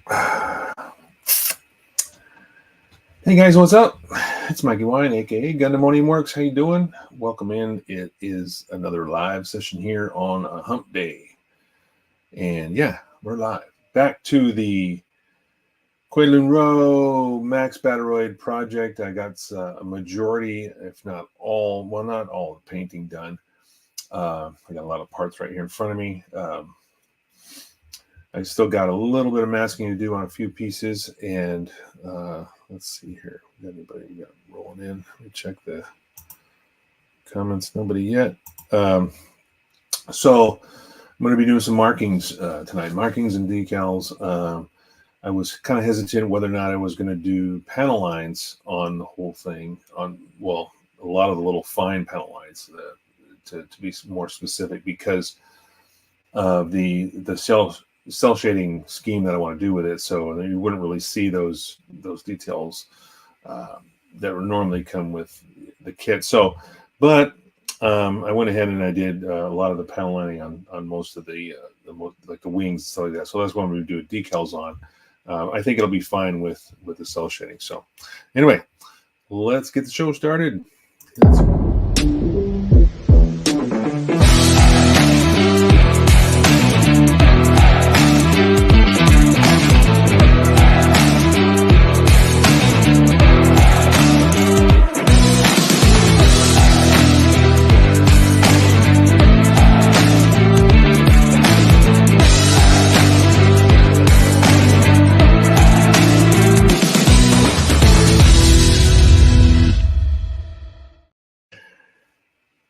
Hey guys, what's up? It's Mikey Wine, aka Gundamonium Works. How you doing? Welcome in. It is another live session here on a hump day. And yeah, we're live. Back to the Queadluun Rau Max Batteroid project. I got a majority, if not all, well, not all the painting done. I got a lot of parts right here in front of me. I still got a little bit of masking to do on a few pieces, and let's see here. Anybody got rolling in? Let me check the comments. Nobody yet. So I'm going to be doing some markings tonight, markings and decals. I was kind of hesitant whether or not I was going to do panel lines on the whole thing, on, well, a lot of the little fine panel lines to be more specific, because of the cell shading scheme that I want to do with it. So you wouldn't really see those details that would normally come with the kit. So, but I went ahead and I did a lot of the panel lining on most of the like the wings and stuff like that. So that's what I'm going to do decals on. I think it'll be fine with the cell shading. So anyway, let's get the show started.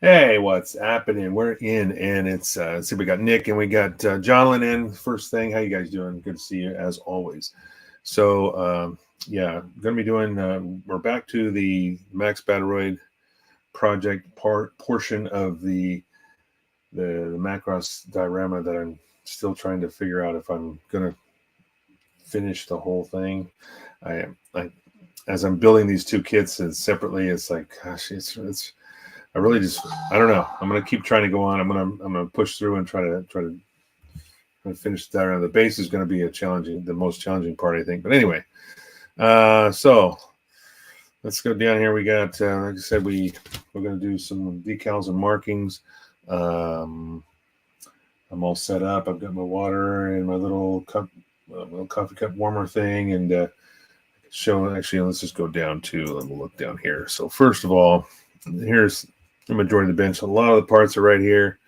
Hey, what's happening? We're in, and it's let's see, we got Nick and we got Jonlin in. First thing, how you guys doing? Good to see you as always. So yeah, going to be doing. We're back to the Max Batteroid project portion of the Macross diorama that I'm still trying to figure out if I'm going to finish the whole thing. I as I'm building these two kits separately, it's like, gosh, it's. I really I don't know. I'm gonna keep trying to go on. I'm gonna push through and try to finish the diorama. The base is gonna be the most challenging part, I think. But anyway, so let's go down here. We got, like I said, we're gonna do some decals and markings. I'm all set up. I've got my water and my little cup, little coffee cup warmer thing, and actually, let's just go down to and we'll look down here. So first of all, here's the majority of the bench. A lot of the parts are right here.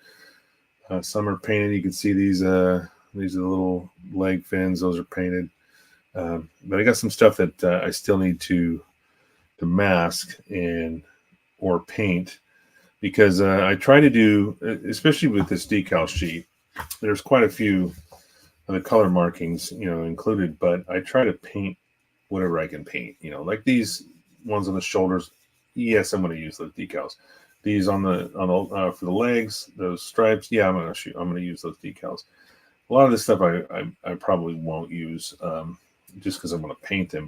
Some are painted. You can see these are the little leg fins. Those are painted. But I got some stuff that I still need to mask or paint, because I try to do, especially with this decal sheet, there's quite a few of the color markings, included, but I try to paint whatever I can paint, like these ones on the shoulders. Yes, I'm going to use those decals. These on the for the legs, those stripes. Yeah, I'm going to use those decals. A lot of this stuff I probably won't use, just because I'm going to paint them.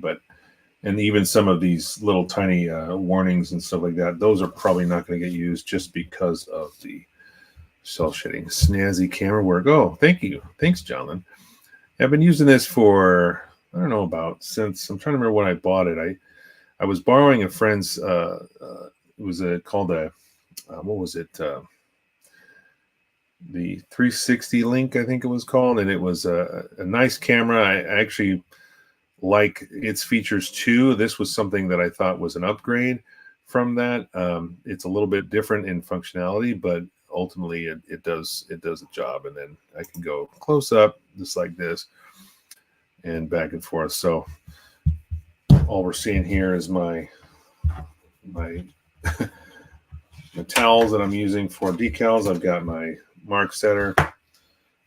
And even some of these little tiny warnings and stuff like that, those are probably not going to get used just because of the cell shading. Snazzy camera work. Oh, thank you. Thanks, Jonlin. I've been using this for, I don't know, since I'm trying to remember when I bought it. I was borrowing a friend's. It was called a what was it? The 360 Link, I think it was called, and it was a nice camera. I actually like its features too. This was something that I thought was an upgrade from that. It's a little bit different in functionality, but ultimately it does the job. And then I can go close up just like this and back and forth. So all we're seeing here is my the towels that I'm using for decals. I've got my mark setter,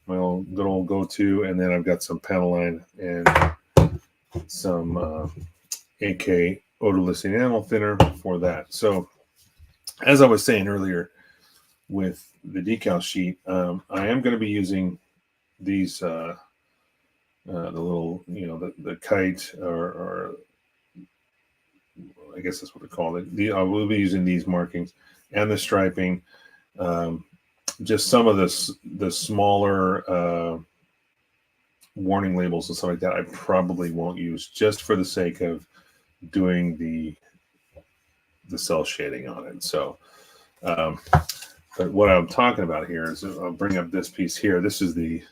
my good old go-to, and then I've got some panel line and some AK odorless enamel thinner for that. So as I was saying earlier with the decal sheet, I am going to be using these the little, the kite, or I guess that's what they call it. I will be using these markings and the striping. Just some of the smaller warning labels and stuff like that, I probably won't use, just for the sake of doing the cell shading on it. So, but what I'm talking about here is, I'll bring up this piece here. This is the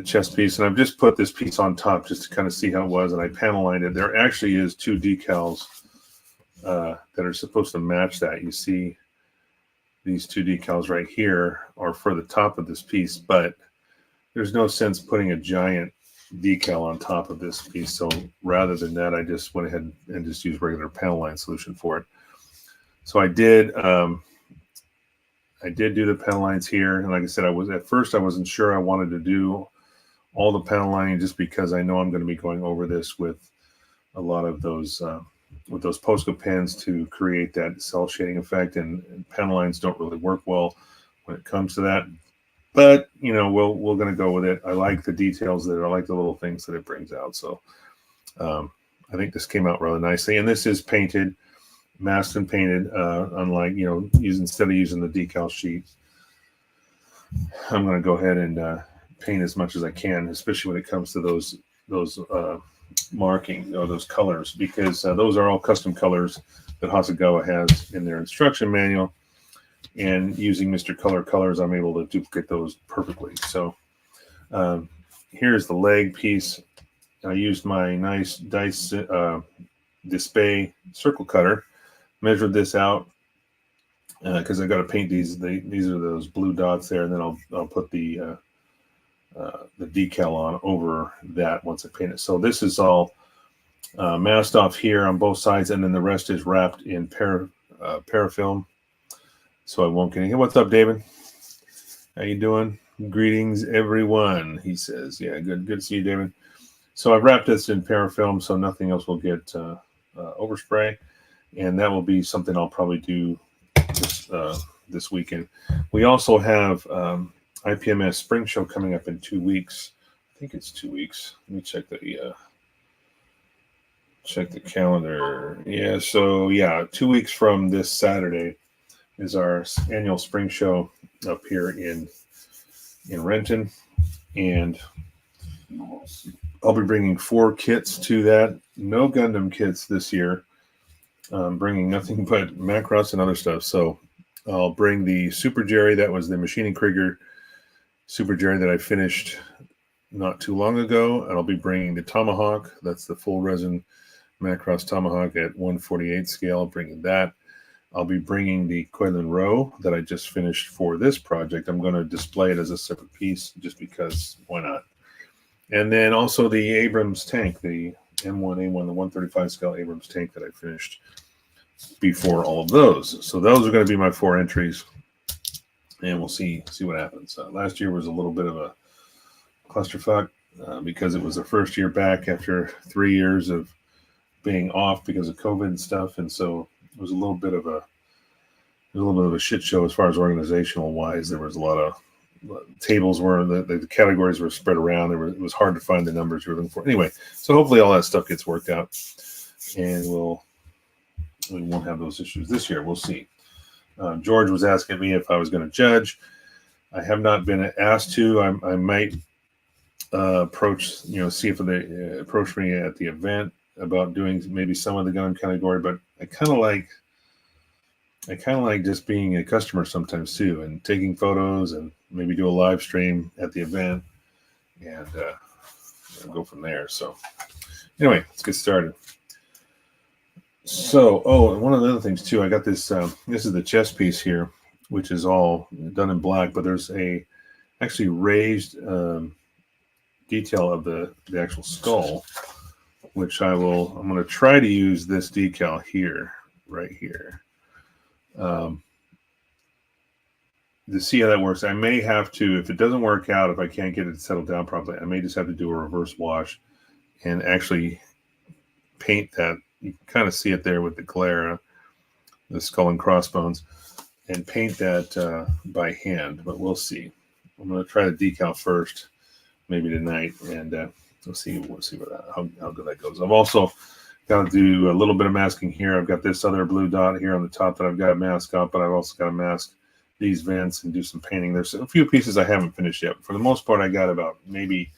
chest piece, and I've just put this piece on top just to kind of see how it was, and I panel lined it. There actually is 2 decals that are supposed to match that. You see these 2 decals right here are for the top of this piece, but there's no sense putting a giant decal on top of this piece. So rather than that, I just went ahead and just used regular panel line solution for it. So I did do the panel lines here, and like I said, at first I wasn't sure I wanted to do all the panel lining, just because I know I'm going to be going over this with a lot of those with those Posca pens to create that cell shading effect, and panel lines don't really work well when it comes to that. But you know, we're going to go with it. I like the details that I like the little things that it brings out. So I think this came out really nicely, and this is painted, masked and painted. Unlike, you know, instead of using the decal sheet, I'm going to go ahead and paint as much as I can, especially when it comes to those marking or those colors, because those are all custom colors that Hasegawa has in their instruction manual. And using Mr. Color Colors, I'm able to duplicate those perfectly. So here's the leg piece. I used my nice dice display circle cutter, measured this out because I got to paint these. These are those blue dots there, and then I'll put the decal on over that once I paint it. So this is all masked off here on both sides, and then the rest is wrapped in parafilm, so I won't get any. What's up, David? How you doing? Greetings, everyone, he says. Yeah, good to see you, David. So I've wrapped this in parafilm, so nothing else will get overspray, and that will be something I'll probably do this weekend. We also have IPMS Spring Show coming up in 2 weeks. I think it's 2 weeks. Let me check the calendar. Yeah, so yeah, 2 weeks from this Saturday is our annual spring show up here in Renton, and I'll be bringing 4 kits to that. No Gundam kits this year. I'm bringing nothing but Macross and other stuff. So I'll bring the Super Jerry. That was the Machining Krieger Super Jerry that I finished not too long ago. And I'll be bringing the Tomahawk. That's the full resin Macross Tomahawk at 1/48 scale. Bringing that. I'll be bringing the Queadluun Rau that I just finished for this project. I'm going to display it as a separate piece just because, why not? And then also the Abrams tank, the M1A1, the 135 scale Abrams tank that I finished before all of those. So those are going to be my 4 entries, and we'll see what happens. Last year was a little bit of a clusterfuck because it was the first year back after 3 years of being off because of COVID and stuff, and so it was a little bit of a shit show as far as organizational wise. There was a lot of tables where the categories were spread around. It was hard to find the numbers you were looking for. Anyway, so hopefully all that stuff gets worked out, and we won't have those issues this year. We'll see. George was asking me if I was going to judge. I have not been asked to. I might approach, see if they approach me at the event about doing maybe some of the Gundam category, but I kind of like just being a customer sometimes too, and taking photos and maybe do a live stream at the event and go from there. So anyway, let's get started. So, and one of the other things too, I got this, this is the chest piece here, which is all done in black, but there's actually raised detail of the actual skull, which I'm going to try to use this decal here, right here, to see how that works. I may have to, if it doesn't work out, if I can't get it settled down properly, I may just have to do a reverse wash and actually paint that. You can kind of see it there with the glare, the skull and crossbones, and paint that by hand, but we'll see. I'm going to try the decal first, maybe tonight, and we'll see how good that goes. I've also got to do a little bit of masking here. I've got this other blue dot here on the top that I've got to mask up, but I've also got to mask these vents and do some painting. There's a few pieces I haven't finished yet. For the most part, I got about maybe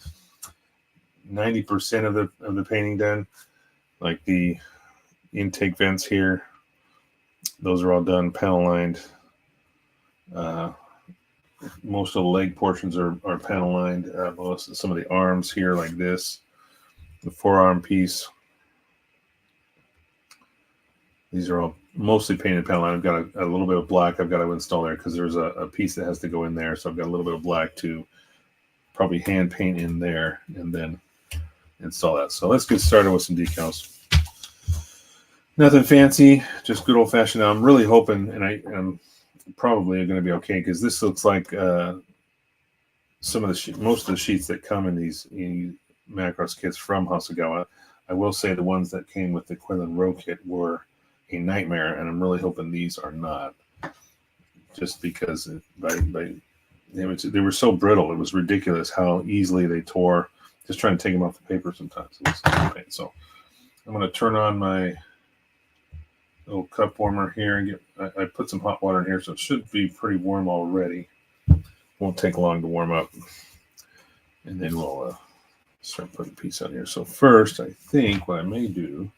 90% of the painting done. Like the intake vents here, those are all done, panel lined. Most of the leg portions are panel lined. Some of the arms here, like this, the forearm piece. These are all mostly painted panel line. I've got a little bit of black I've got to install there because there's a piece that has to go in there. So I've got a little bit of black to probably hand paint in there and then install that. So let's get started with some decals. Nothing fancy, just good old fashioned. I'm really hoping, and I'm probably going to be okay because this looks like some of the most of the sheets that come in these Macross kits from Hasegawa. I will say the ones that came with the Queadluun Rau kit were a nightmare, and I'm really hoping these are not. Just because they were so brittle, it was ridiculous how easily they tore. Just trying to take them off the paper sometimes. So I'm going to turn on my little cup warmer here and I put some hot water in here, so it should be pretty warm already. Won't take long to warm up, and then we'll start putting a piece on here. So first, I think what I may do,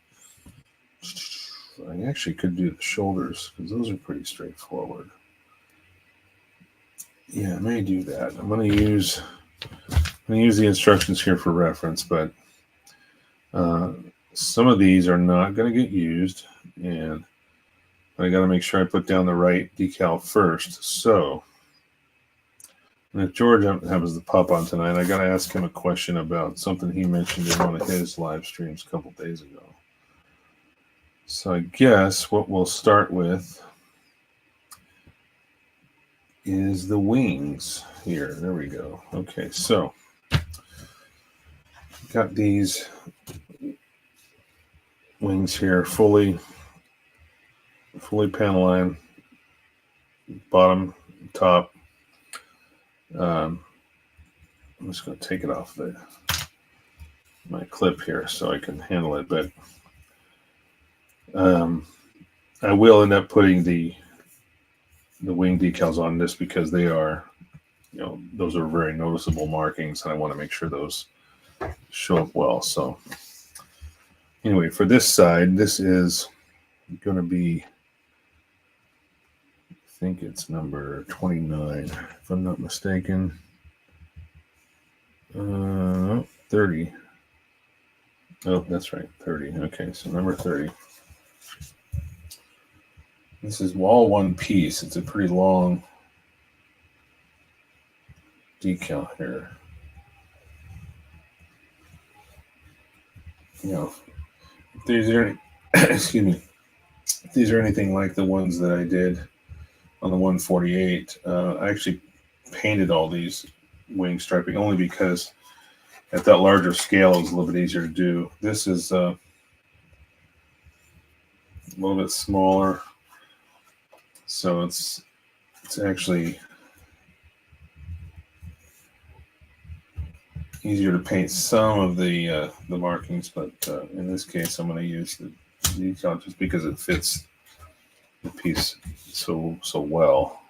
I actually could do the shoulders because those are pretty straightforward. Yeah, I may do that. I'm going to use the instructions here for reference, but some of these are not going to get used, and I got to make sure I put down the right decal first. So, and if George happens to pop on tonight, I got to ask him a question about something he mentioned in one of his live streams a couple days ago. So I guess what we'll start with is the wings here. There we go. Okay, so got these wings here fully panel line, bottom, top. I'm just going to take it off my clip here so I can handle it, but I will end up putting the wing decals on this because they are, those are very noticeable markings, and I want to make sure those show up well. So anyway, for this side, this is going to be, I think it's number 29, if I'm not mistaken. 30. Oh, that's right, 30. Okay, so number 30. This is all one piece. It's a pretty long decal here. If these are excuse me, if these are anything like the ones that I did on the 148, I actually painted all these wing striping only because at that larger scale it was a little bit easier to do. This is a little bit smaller, so it's actually easier to paint some of the markings, but in this case I'm going to use the decal just because it fits the piece so well.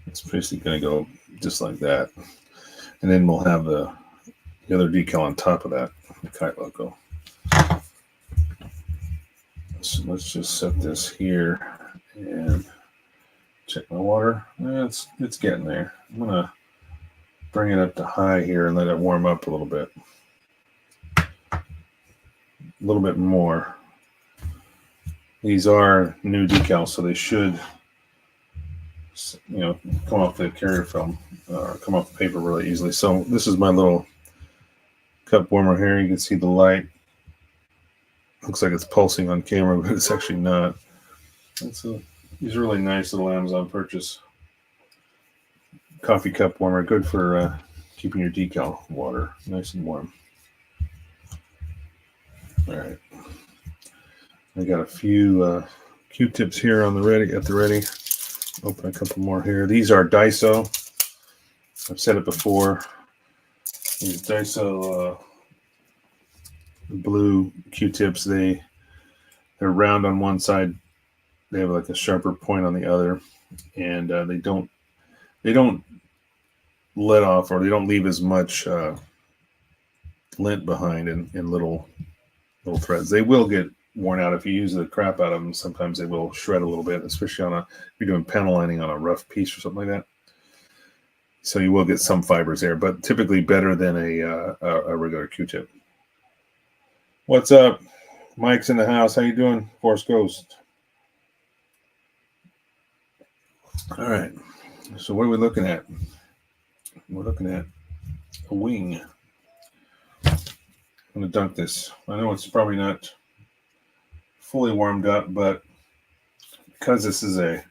It's basically going to go just like that, and then we'll have the other decal on top of that, the kite logo. So let's just set this here and check my water. It's getting there. I'm going to bring it up to high here and let it warm up a little bit. A little bit more. These are new decals, so they should, come off the carrier film or come off the paper really easily. So this is my little cup warmer here. You can see the light. Looks like it's pulsing on camera, but it's actually not. These are really nice little Amazon purchase. Coffee cup warmer, good for keeping your decal water nice and warm. All right, I got a few Q-tips here at the ready. Open a couple more here. These are Daiso. I've said it before. These Daiso blue Q-tips. They're round on one side. They have like a sharper point on the other, and they don't let off, or they don't leave as much lint behind in little threads. They will get worn out if you use the crap out of them. Sometimes they will shred a little bit, especially on if you're doing panel lining on a rough piece or something like that. So you will get some fibers there, but typically better than a regular Q-tip. What's up? Mike's in the house. How you doing, Force Ghost? All right. So what are we looking at? We're looking at a wing. I'm going to dunk this. I know it's probably not fully warmed up, but because this is a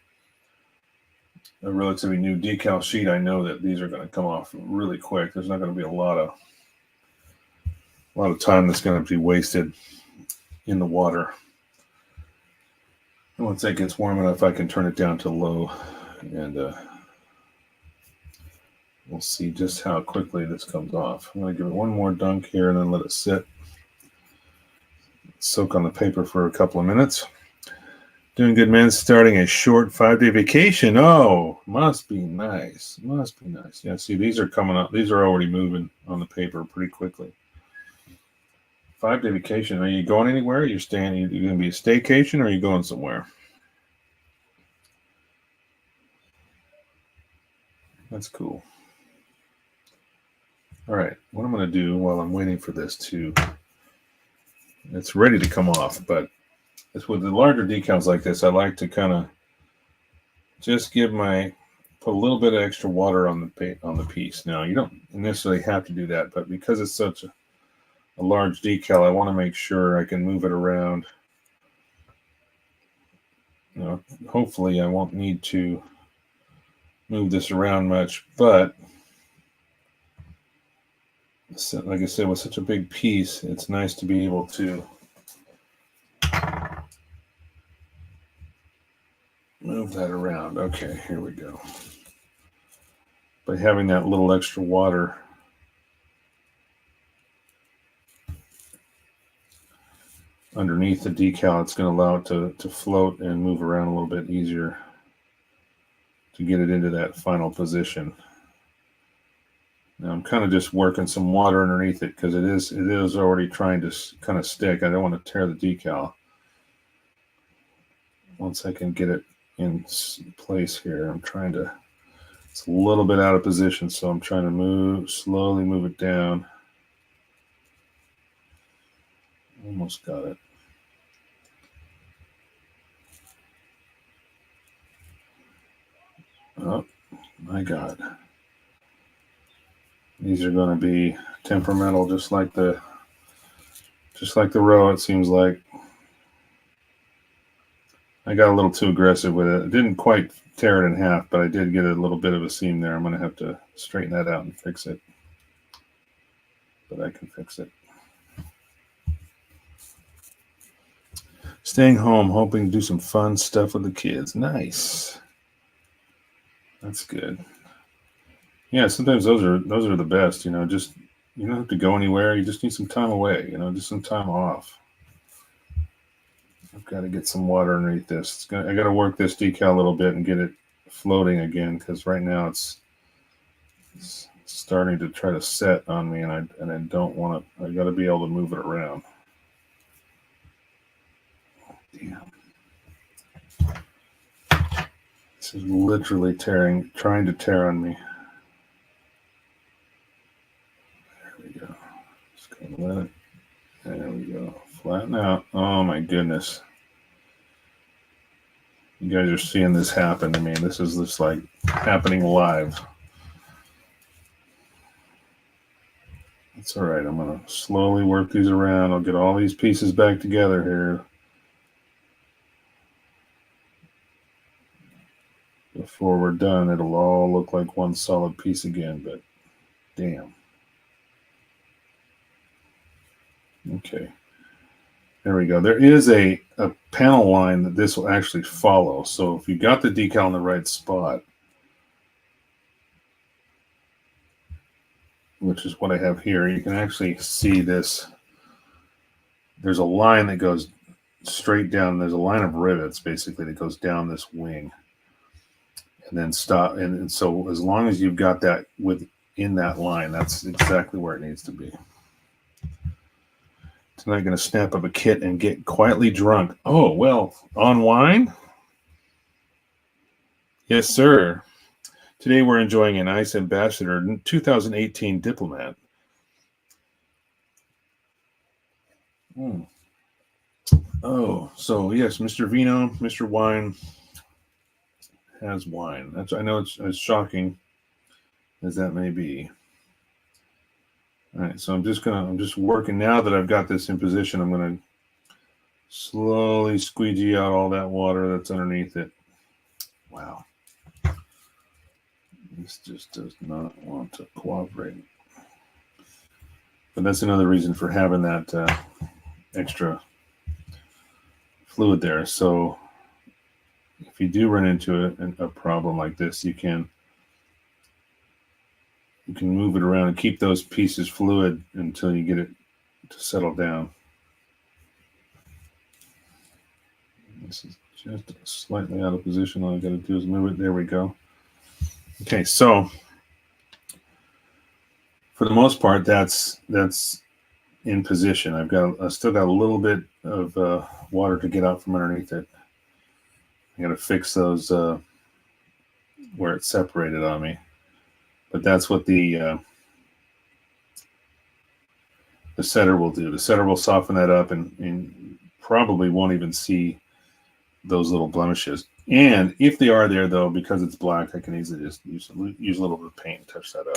relatively new decal sheet, I know that these are going to come off really quick. There's not going to be a lot of time that's going to be wasted in the water. And once that gets warm enough, I can turn it down to low, and we'll see just how quickly this comes off. I'm going to give it one more dunk here and then let it sit, soak on the paper for a couple of minutes. Doing good, man. Starting a short 5-day vacation. Oh, must be nice. Must be nice. Yeah, see, these are coming up. These are already moving on the paper pretty quickly. 5-day vacation. Are you going anywhere? You're staying? You're going to be a staycation, or are you going somewhere? That's cool. All right. What I'm going to do while I'm waiting for this to, it's ready to come off, but it's with the larger decals like this, I like to kind of just put a little bit of extra water on the piece. Now, you don't necessarily have to do that, but because it's such a large decal, I want to make sure I can move it around. You know, hopefully I won't need to move this around much, but like I said, with such a big piece, it's nice to be able to move that around. Okay, here we go. By having that little extra water underneath the decal, it's going to allow it to float and move around a little bit easier to get it into that final position. Now I'm kind of just working some water underneath it because it is already trying to kind of stick. I don't want to tear the decal. Once I can get it in place here, it's a little bit out of position, so I'm trying to slowly move it down. Almost got it. Oh my God. These are going to be temperamental, just like the Rau, it seems like. I got a little too aggressive with it. I didn't quite tear it in half, but I did get a little bit of a seam there. I'm going to have to straighten that out and fix it. But I can fix it. Staying home, hoping to do some fun stuff with the kids. Nice. That's good. Yeah, sometimes those are the best, you know, just you don't have to go anywhere. You just need some time away, you know, just some time off. I've got to get some water underneath this. I got to work this decal a little bit and get it floating again, because right now it's starting to try to set on me, and I don't want to. I got to be able to move it around. Damn. This is literally trying to tear on me. There we go. Just gonna let it. There we go. Flatten out. Oh my goodness. You guys are seeing this happen to me. This is just like happening live. It's all right. I'm going to slowly work these around. I'll get all these pieces back together here before we're done. It'll all look like one solid piece again, but damn. Okay. There we go. There is a panel line that this will actually follow. So if you got the decal in the right spot, which is what I have here, you can actually see this. There's a line that goes straight down. There's a line of rivets basically that goes down this wing and then stop. And so as long as you've got that with in that line. That's exactly where it needs to be. Tonight, going to snap up a kit and get quietly drunk. Oh, well, on wine? Yes, sir. Today we're enjoying an Ice Ambassador 2018 Diplomat. Oh, so yes, Mr. Vino, Mr. Wine has wine. That's, I know it's as shocking as that may be. All right, so I'm just working now that I've got this in position. I'm gonna slowly squeegee out all that water that's underneath it. Wow. This just does not want to cooperate. But that's another reason for having that extra fluid there. So if you do run into a problem like this, you can move it around and keep those pieces fluid until you get it to settle down. This is just slightly out of position. All I got to do is move it. There we go. Okay, so for the most part, that's in position. I still got a little bit of water to get out from underneath it. I got to fix those where it's separated on me. But that's what the setter will do. The setter will soften that up and probably won't even see those little blemishes. And if they are there, though, because it's black, I can easily just use a little bit of paint and touch that up.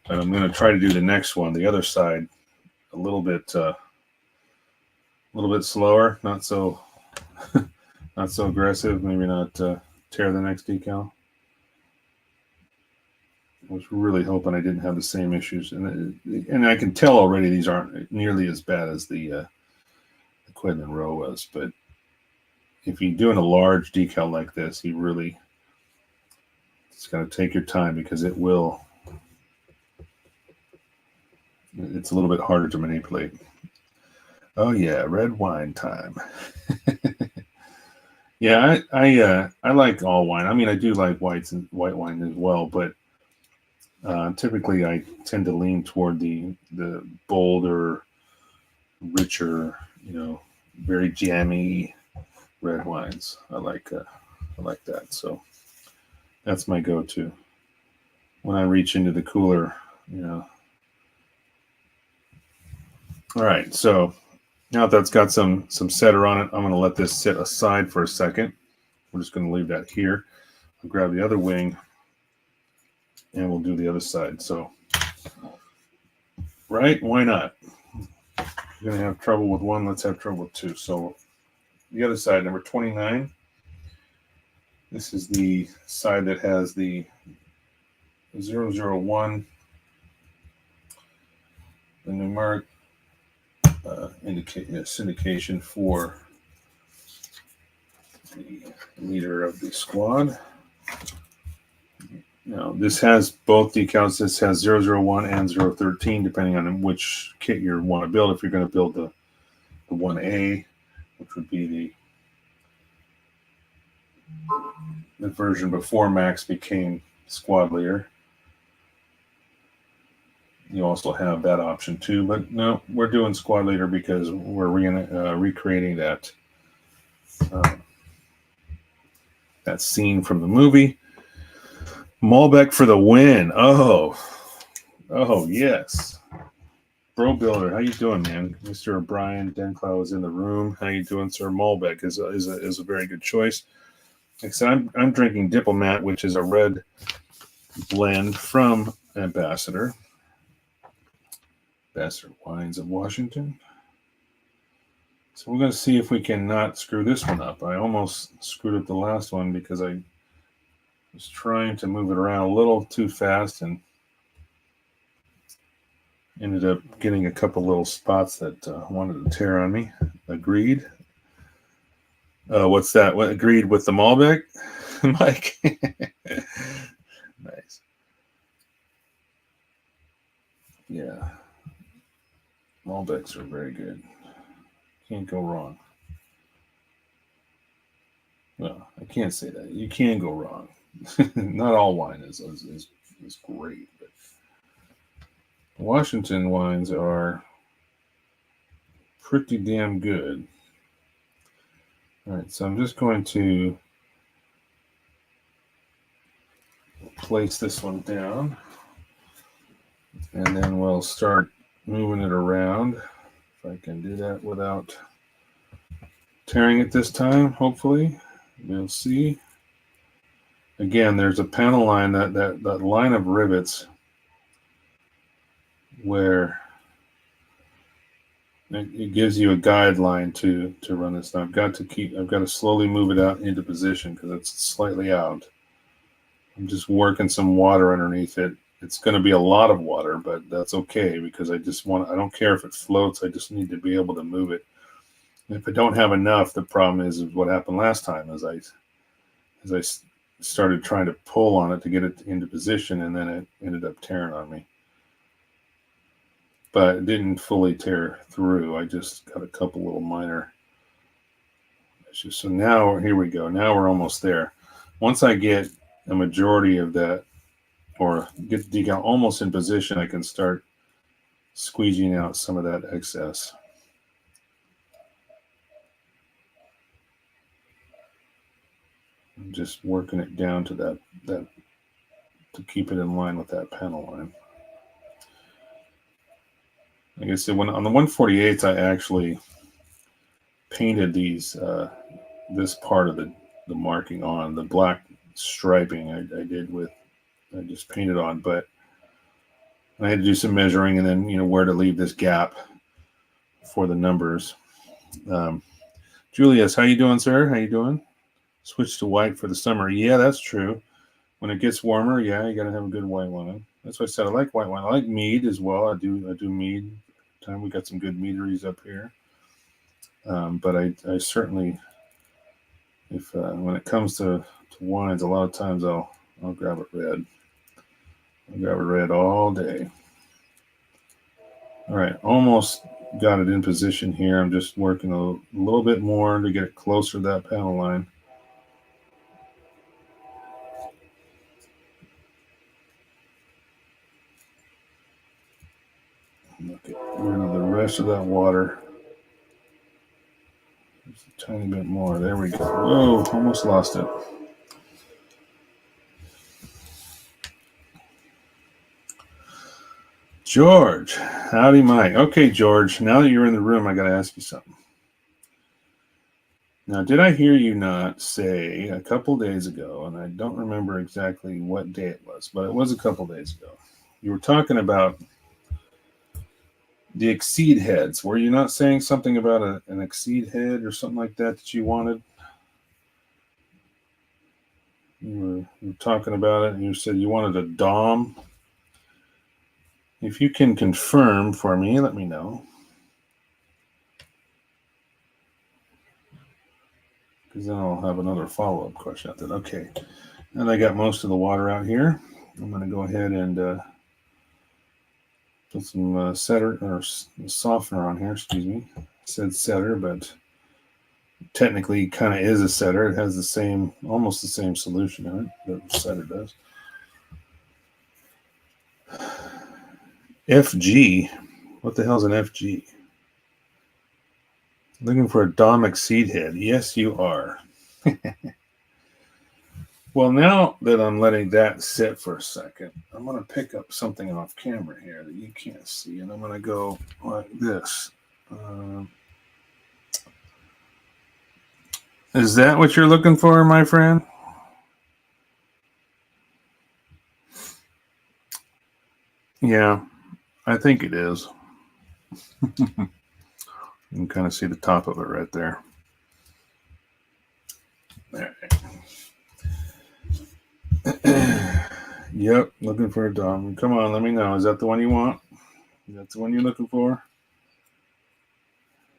But I'm going to try to do the next one, the other side, a little bit slower, not so not so aggressive. Maybe not tear the next decal. I was really hoping I didn't have the same issues, and I can tell already these aren't nearly as bad as the Queadluun Rau was. But if you're doing a large decal like this, it's got to take your time because it will. It's a little bit harder to manipulate. Oh yeah, red wine time. Yeah, I like all wine. I mean, I do like white wine as well, but typically I tend to lean toward the bolder, richer, very jammy red wines. I like that. So that's my go-to when I reach into the cooler. All right, so now that's got some setter on it, I'm going to let this sit aside for a second. We're just going to leave that here. I'll grab the other wing and we'll do the other side. So, right? Why not? You're going to have trouble with one, let's have trouble with two. So, the other side, number 29. This is the side that has the 001, the numeric syndication for the leader of the squad. Now, this has both decals. This has 001 and 013, depending on which kit you want to build. If you're going to build the 1A, which would be the version before Max became squad leader. You also have that option too, but no, we're doing squad leader because we're recreating that scene from the movie. Malbec for the win. Oh yes. Bro Builder, how you doing, man? Mr. Brian Denclow is in the room. How you doing, sir? Malbec is a very good choice. Like I said, I'm drinking Diplomat, which is a red blend from Ambassador Wines of Washington. So we're going to see if we can not screw this one up. I almost screwed up the last one because I was trying to move it around a little too fast and ended up getting a couple little spots that wanted to tear on me. Agreed. What's that? What agreed with the Malbec, Mike? Nice. Yeah. Malbecs are very good. Can't go wrong. Well, I can't say that. You can go wrong. Not all wine is great, but Washington wines are pretty damn good. All right, so I'm just going to place this one down, and then we'll start moving it around. If I can do that without tearing it this time, hopefully. We'll see. Again, there's a panel line, that line of rivets where it gives you a guideline to run this. Now I've got to slowly move it out into position because it's slightly out. I'm just working some water underneath it. It's going to be a lot of water, but that's okay because I don't care if it floats. I just need to be able to move it. And if I don't have enough, the problem is what happened last time as I started trying to pull on it to get it into position, and then it ended up tearing on me. But it didn't fully tear through. I just got a couple little minor issues. So now, here we go. Now we're almost there. Once I get a majority of that, or get the decal almost in position, I can start squeegeeing out some of that excess. I'm just working it down to that to keep it in line with that panel line. Like I said, on the 148s, I actually painted this part of the marking on. The black striping I just painted on, but I had to do some measuring, and then where to leave this gap for the numbers. Julius, how you doing, sir? How you doing? Switch to white for the summer. Yeah, that's true. When it gets warmer, yeah, you got to have a good white wine. That's why I said I like white wine. I like mead as well. I do mead. We got some good meaderies up here. But I certainly, if when it comes to wines, a lot of times I'll grab it red. I'll grab it red all day. All right, almost got it in position here. I'm just working a little bit more to get it closer to that panel line. Get rid of the rest of that water. Just a tiny bit more. There we go. Whoa, almost lost it. George, howdy, Mike. Okay, George, now that you're in the room, I got to ask you something. Now, did I hear you not say a couple days ago, and I don't remember exactly what day it was, but it was a couple days ago. You were talking about the exceed heads. Were you not saying something about an exceed head or something like that you wanted? You were talking about it, and you said you wanted a DOM. If you can confirm for me, let me know. Because then I'll have another follow-up question after that. Okay. And I got most of the water out here. I'm going to go ahead and put some softener on here. Excuse me. I said setter, but technically kind of is a setter. It has almost the same solution in it that the setter does. FG. What the hell is an FG? Looking for a DOM exceed head. Yes, you are. Well, now that I'm letting that sit for a second, I'm going to pick up something off camera here that you can't see, and I'm going to go like this. Is that what you're looking for, my friend? Yeah, I think it is. You can kind of see the top of it right there. All right. Yep, looking for a DOM. Come on, let me know. Is that the one you want? Is that the one you're looking for?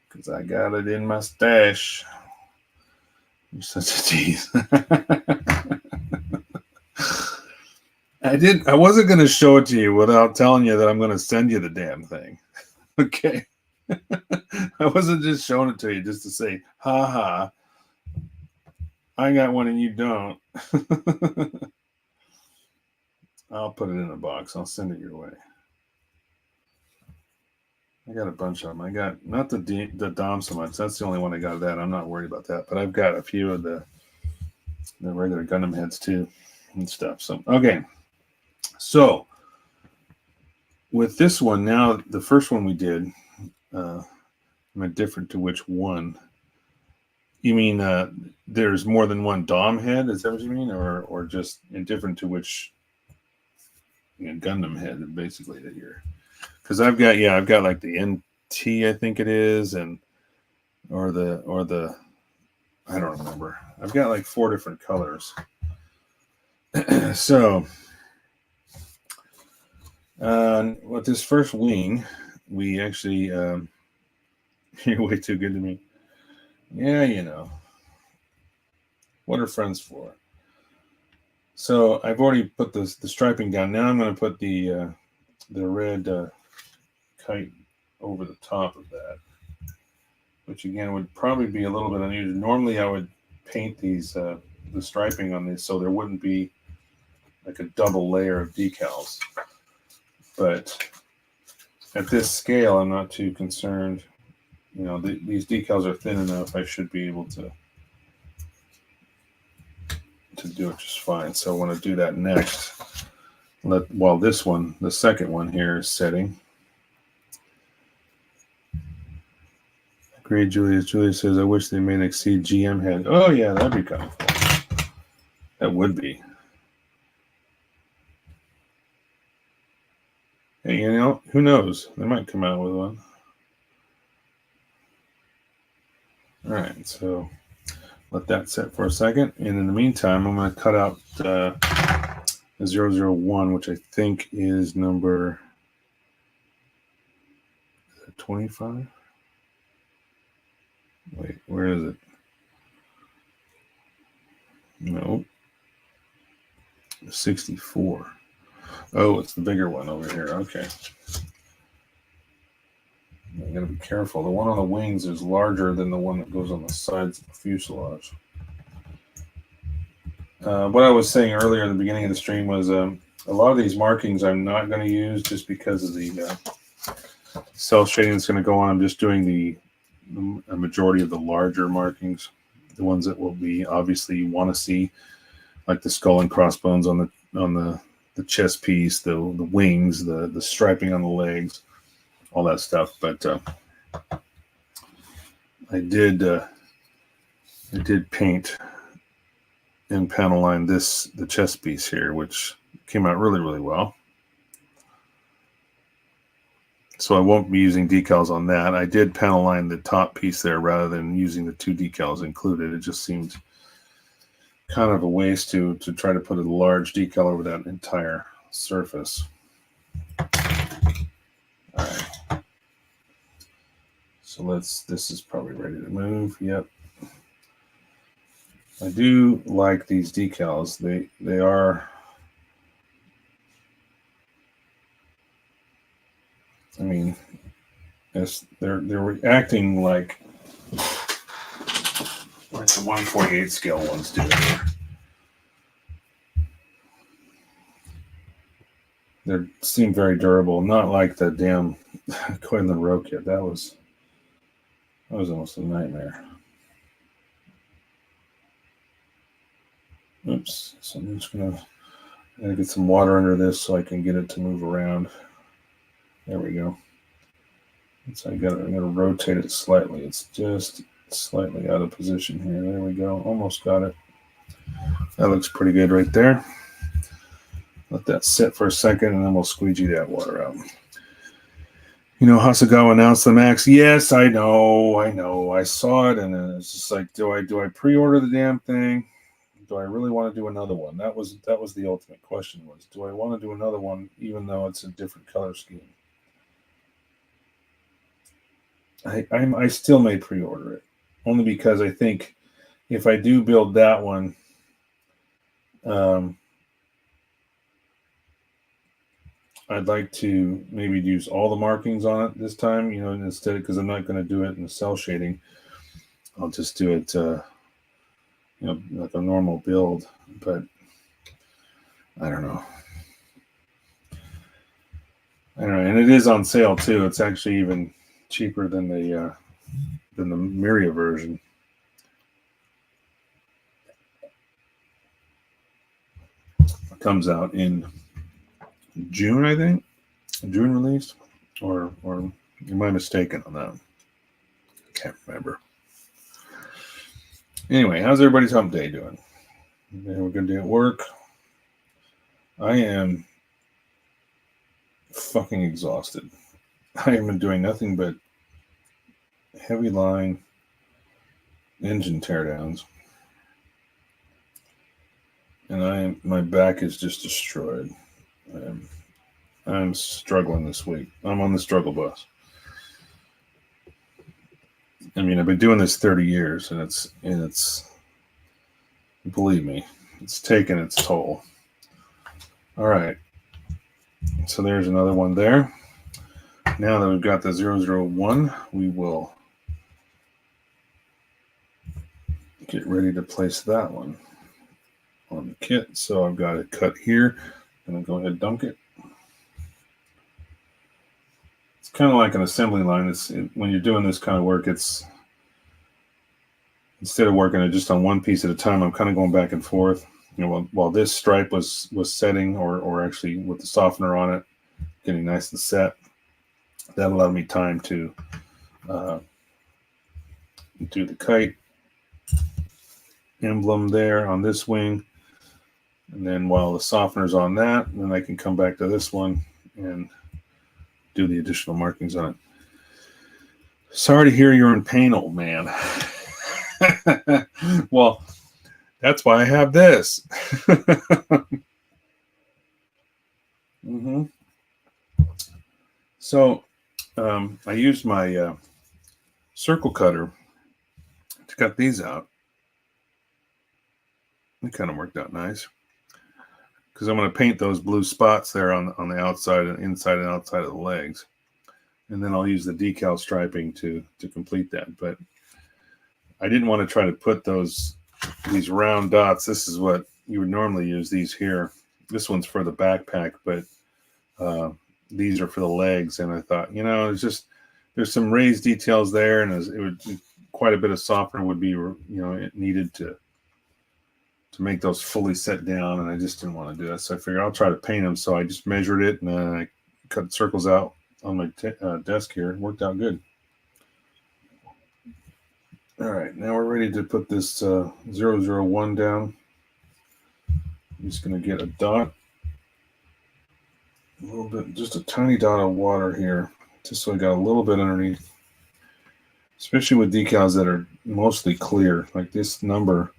Because I got it in my stash. You're such a tease. I wasn't going to show it to you without telling you that I'm going to send you the damn thing. Okay. I wasn't just showing it to you just to say, ha ha, I got one and you don't. I'll put it in a box. I'll send it your way. I got a bunch of them. I got not the Dom so much. That's the only one I got of that. I'm not worried about that. But I've got a few of the regular Gundam heads too and stuff. So okay. So with this one now, the first one we did, I'm indifferent to which one. You mean there's more than one Dom head? Is that what you mean, or just indifferent to which Gundam head, basically that you're? Because I've got like the NT, I think it is, and or the I don't remember. I've got like 4 different colors. So with this first wing, we actually you're way too good to me. Yeah, you know. What are friends for? So I've already put the striping down. Now I'm going to put the red kite over the top of that, which again would probably be a little bit unusual. Normally I would paint these the striping on these so there wouldn't be like a double layer of decals. But at this scale, I'm not too concerned. You know, these decals are thin enough. I should be able to do it just fine. So I want to do that next. While this one, the second one here, is setting. Agreed, Julius. Julius says, I wish they made Exceed GM head. Oh, yeah, that'd be kind of cool. That would be. Hey, you know, who knows? They might come out with one. All right, so let that set for a second. And in the meantime, I'm going to cut out the 001, which I think is number 25. Wait, where is it? No. 64. Oh, it's the bigger one over here. Okay. I gotta be careful. The one on the wings is larger than the one that goes on the sides of the fuselage. What I was saying earlier in the beginning of the stream was a lot of these markings I'm not going to use just because of the cell shading that's going to go on. I'm just doing a majority of the larger markings, the ones that will be obviously you want to see, like the skull and crossbones on the chest piece, the wings, the striping on the legs, all that stuff. But I did paint and panel line the chest piece here, which came out really, really well. So I won't be using decals on that. I did panel line the top piece there rather than using the 2 decals included. It just seemed kind of a waste to try to put a large decal over that entire surface. All right. So this is probably ready to move. Yep. I do like these decals. They are, I mean, they're reacting like the 1/48 scale ones do. They seem very durable, not like the damn Queadluun Rau kit. That was almost a nightmare. Oops. So I'm just gonna get some water under this so I can get it to move around. There we go. So I'm gonna rotate it slightly. It's just slightly out of position here. There we go. Almost got it. That looks pretty good right there. Let that sit for a second, and then we'll squeegee that water out. You know, Hasegawa announced the Max. Yes, I know. I saw it, and it's just like, do I pre-order the damn thing? Do I really want to do another one? That was the ultimate question: was do I want to do another one, even though it's a different color scheme? I still may pre-order it, only because I think if I do build that one, I'd like to maybe use all the markings on it this time, you know, instead, because I'm not going to do it in the cell shading. I'll just do it, you know, like a normal build. But I don't know. And it is on sale too. It's actually even cheaper than the Miria version. It comes out in June, I think. June release, or am I mistaken on that? Can't remember. Anyway, how's everybody's hump day doing? We're gonna do at work. I am fucking exhausted. I have been doing nothing but heavy line engine teardowns, and my back is just destroyed. I'm struggling this week. I'm on the struggle bus. I mean, I've been doing this 30 years, and it's believe me, it's taken its toll. All right, so there's another one there. Now that we've got the 001, we will get ready to place that one on the kit. So I've got it cut here. I'm going to go ahead and dunk it. It's kind of like an assembly line. When you're doing this kind of work, it's instead of working it just on one piece at a time, I'm kind of going back and forth. You know, while this stripe was setting, or actually with the softener on it, getting nice and set, that allowed me time to do the kite emblem there on this wing, and then while the softener's on that, then I can come back to this one and do the additional markings on it. Sorry to hear you're in pain, old man. Well, that's why I have this. So I used my circle cutter to cut these out. It kind of worked out nice, because I'm going to paint those blue spots there on the outside and inside and outside of the legs, and then I'll use the decal striping to complete that. But I didn't want to try to put these round dots. This is what you would normally use, these here. This one's for the backpack, but these are for the legs. And I thought, there's some raised details there, and it would quite a bit of softener would be needed to make those fully set down, and I just didn't want to do that. So I figured I'll try to paint them. So I just measured it, and then I cut circles out on my desk here. It worked out good. All right, now we're ready to put this 001 down. I'm just going to get a dot, a little bit, just a tiny dot of water here, just so I got a little bit underneath, especially with decals that are mostly clear. Like this number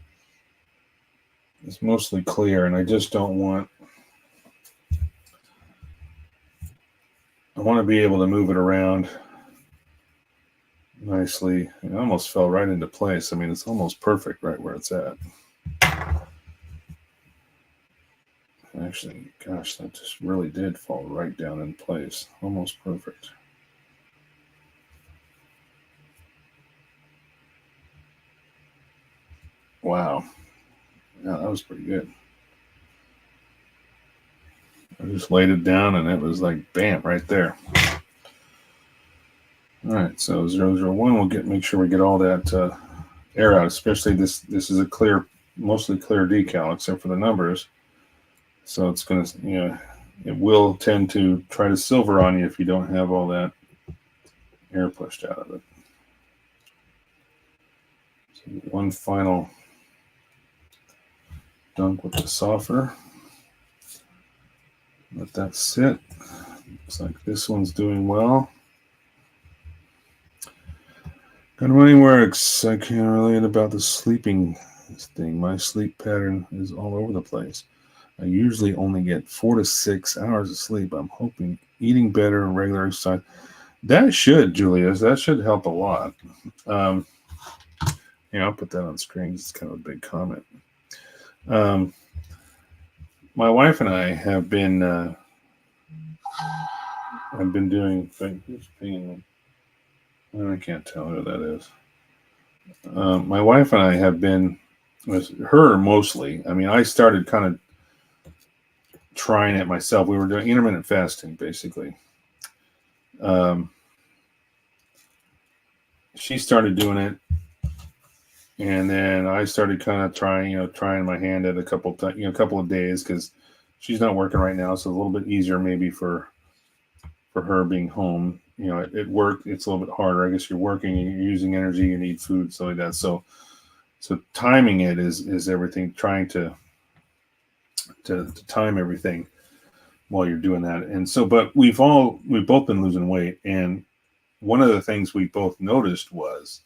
is mostly clear, and I just don't want, I want to be able to move it around nicely. It almost fell right into place. I mean, it's almost perfect right where it's at. Actually, gosh, that just really did fall right down in place. Almost perfect. Wow. Yeah, that was pretty good. I just laid it down, and it was like, bam, right there. All right, so 001, we'll make sure we get all that air out, especially this is a clear, mostly clear decal, except for the numbers. So it's going to, it will tend to try to silver on you if you don't have all that air pushed out of it. So one final dunk with the softener. Let that sit. Looks like this one's doing well. Got money works. I can't relate about the sleeping thing. My sleep pattern is all over the place. I usually only get 4 to 6 hours of sleep. I'm hoping eating better and regular exercise. That should, Julius, that should help a lot. I'll put that on screen. It's kind of a big comment. My wife and I have been doing. I can't tell who that is. My wife and I have been with her mostly. I mean, I started kind of trying it myself. We were doing intermittent fasting, basically. she started doing it, and then I started kind of trying my hand at a couple of days, because she's not working right now, so a little bit easier maybe for her being home. At work it's a little bit harder. I guess you're working and you're using energy, you need food, stuff like that. So timing it is everything. Trying to time everything while you're doing that. And so, but we've both been losing weight, and one of the things we both noticed was,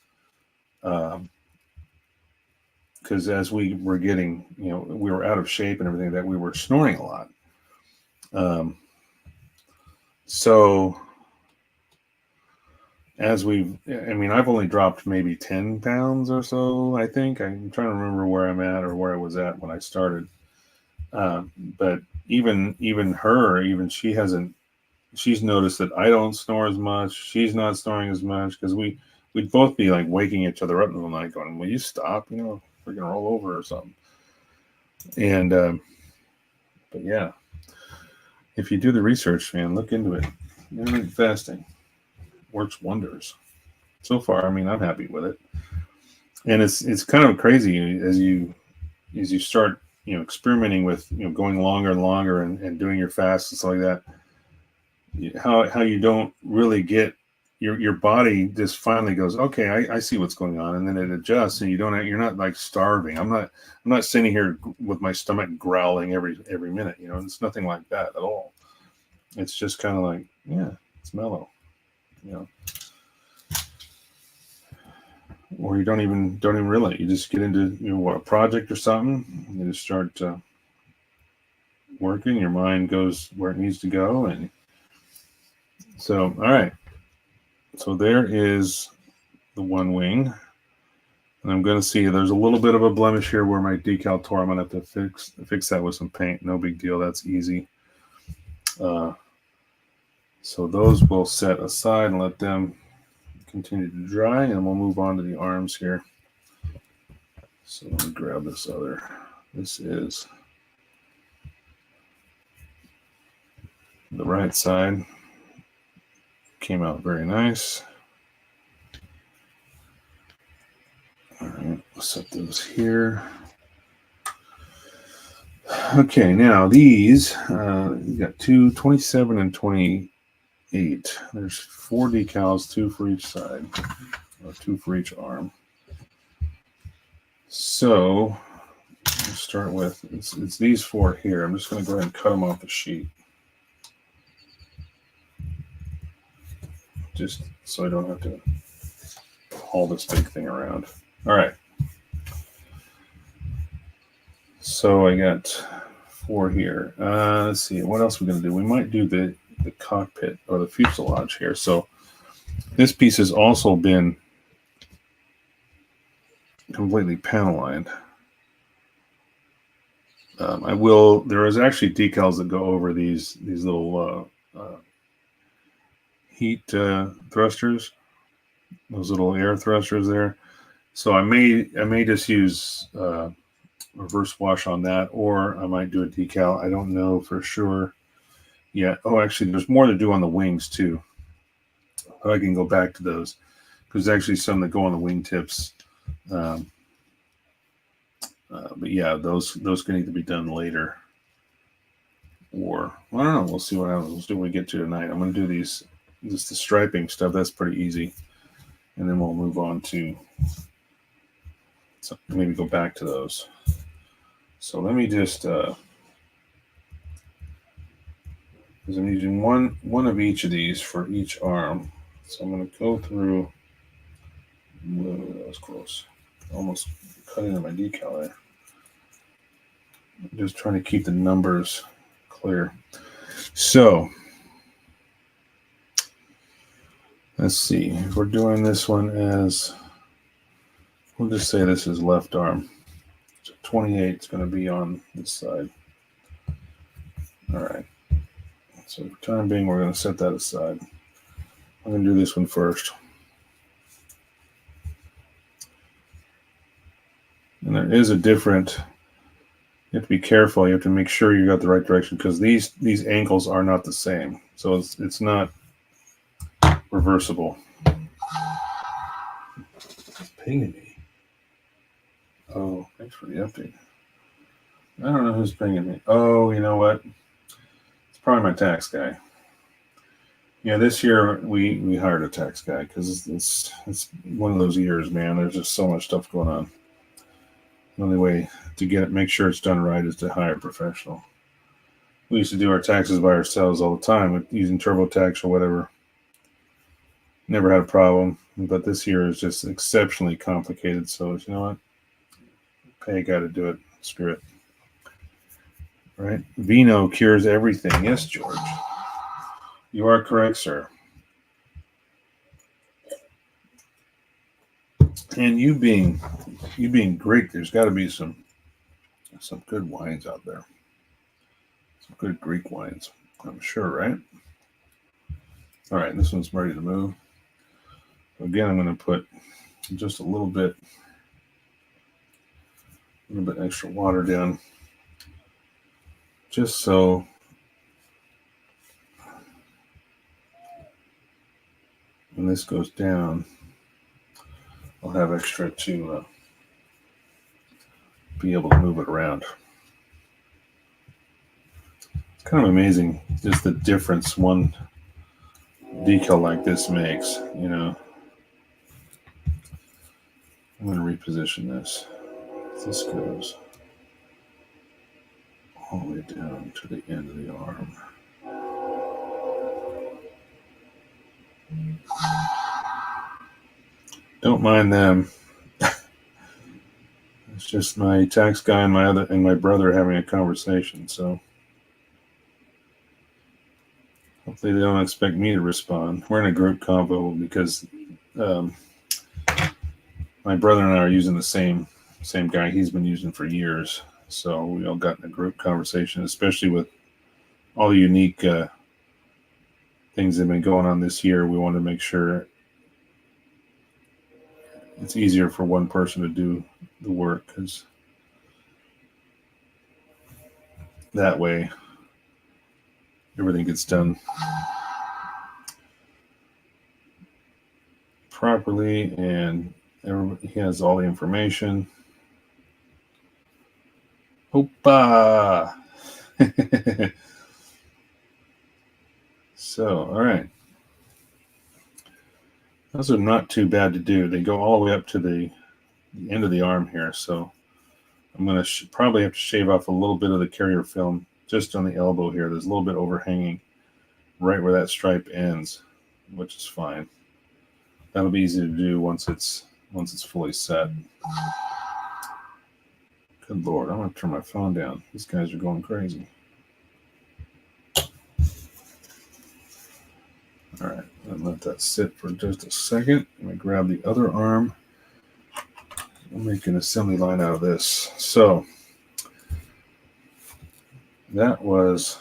because as we were getting, we were out of shape and everything, that we were snoring a lot. So I've only dropped maybe 10 pounds or so, I think. I'm trying to remember where I'm at or where I was at when I started. But even she's noticed that I don't snore as much. She's not snoring as much, because we'd both be like waking each other up in the night going, will you stop? We're going to roll over or something. And, but yeah, if you do the research, man, look into it. Intermittent fasting works wonders. So far, I'm happy with it. And it's kind of crazy as you start, experimenting with, going longer and longer and doing your fasts and stuff like that. How you don't really get your body just finally goes, okay, I see what's going on, and then it adjusts, and you're not like starving. I'm not sitting here with my stomach growling every minute. It's nothing like that at all. It's just kind of like, yeah, it's mellow. Or you don't even realize. You just get into a project or something, and you just start working. Your mind goes where it needs to go, and so all right. So there is the one wing, and I'm going to see there's a little bit of a blemish here where my decal tore. I'm going to have to fix that with some paint. No big deal. That's easy. So those we'll set aside and let them continue to dry, and we'll move on to the arms here. So let me grab this other. This is the right side. Came out very nice. All right, we'll set those here. Okay, now these, you got 27 and 28. There's 4 decals, 2 for each side, or 2 for each arm. So let's start with, it's these 4 here. I'm just going to go ahead and cut them off the sheet, just so I don't have to haul this big thing around. All right. So I got 4 here. Let's see, what else we're going to do? We might do the cockpit or the fuselage here. So this piece has also been completely panel lined. There is actually decals that go over these little heat thrusters, those little air thrusters there. So I may just use reverse wash on that, or I might do a decal. I don't know for sure yet. Oh, actually, there's more to do on the wings too. I can go back to those, because there's actually some that go on the wing tips. But yeah, those can either be done later, or I don't know. We'll see what happens. We'll see what we get to tonight. I'm going to do just the striping stuff. That's pretty easy, and then we'll move on to maybe go back to those. So let me just, because I'm using one of each of these for each arm. So I'm going to go through. Whoa, that was close. Almost cut into my decal there. I'm just trying to keep the numbers clear. So let's see. If we're doing this one as, we'll just say this is left arm. So 28 is going to be on this side. All right. So for time being, we're going to set that aside. I'm going to do this one first. And there is a different, you have to be careful. You have to make sure you got the right direction, because these ankles are not the same. So it's not reversible. pinging me? Oh, thanks for the update. I don't know who's pinging me. Oh, you know what? It's probably my tax guy. Yeah, this year we hired a tax guy because it's one of those years, man. There's just so much stuff going on. The only way to make sure it's done right is to hire a professional. We used to do our taxes by ourselves all the time using TurboTax or whatever. Never had a problem, but this year is just exceptionally complicated. So you know what? Pay a guy to do it. Screw it. Right? Vino cures everything. Yes, George. You are correct, sir. And you being Greek, there's got to be some good wines out there. Some good Greek wines, I'm sure, right? All right, this one's ready to move. Again, I'm going to put just a little bit extra water down, just so when this goes down, I'll have extra to be able to move it around. It's kind of amazing just the difference one decal like this makes, you know. I'm going to reposition this. This goes all the way down to the end of the arm. Don't mind them. It's just my tax guy and my brother having a conversation. So hopefully they don't expect me to respond. We're in a group convo because my brother and I are using the same guy he's been using for years. So we all got in a group conversation, especially with all the unique things that have been going on this year. We want to make sure it's easier for one person to do the work, because that way everything gets done properly and everybody has all the information. Hoppa! So, all right. Those are not too bad to do. They go all the way up to the end of the arm here. So I'm going to probably have to shave off a little bit of the carrier film just on the elbow here. There's a little bit overhanging right where that stripe ends, which is fine. That'll be easy to do once it's fully set. Good Lord, I'm going to turn my phone down. These guys are going crazy. All right, and let that sit for just a second. I'm going to grab the other arm. I'm making an assembly line out of this. So that was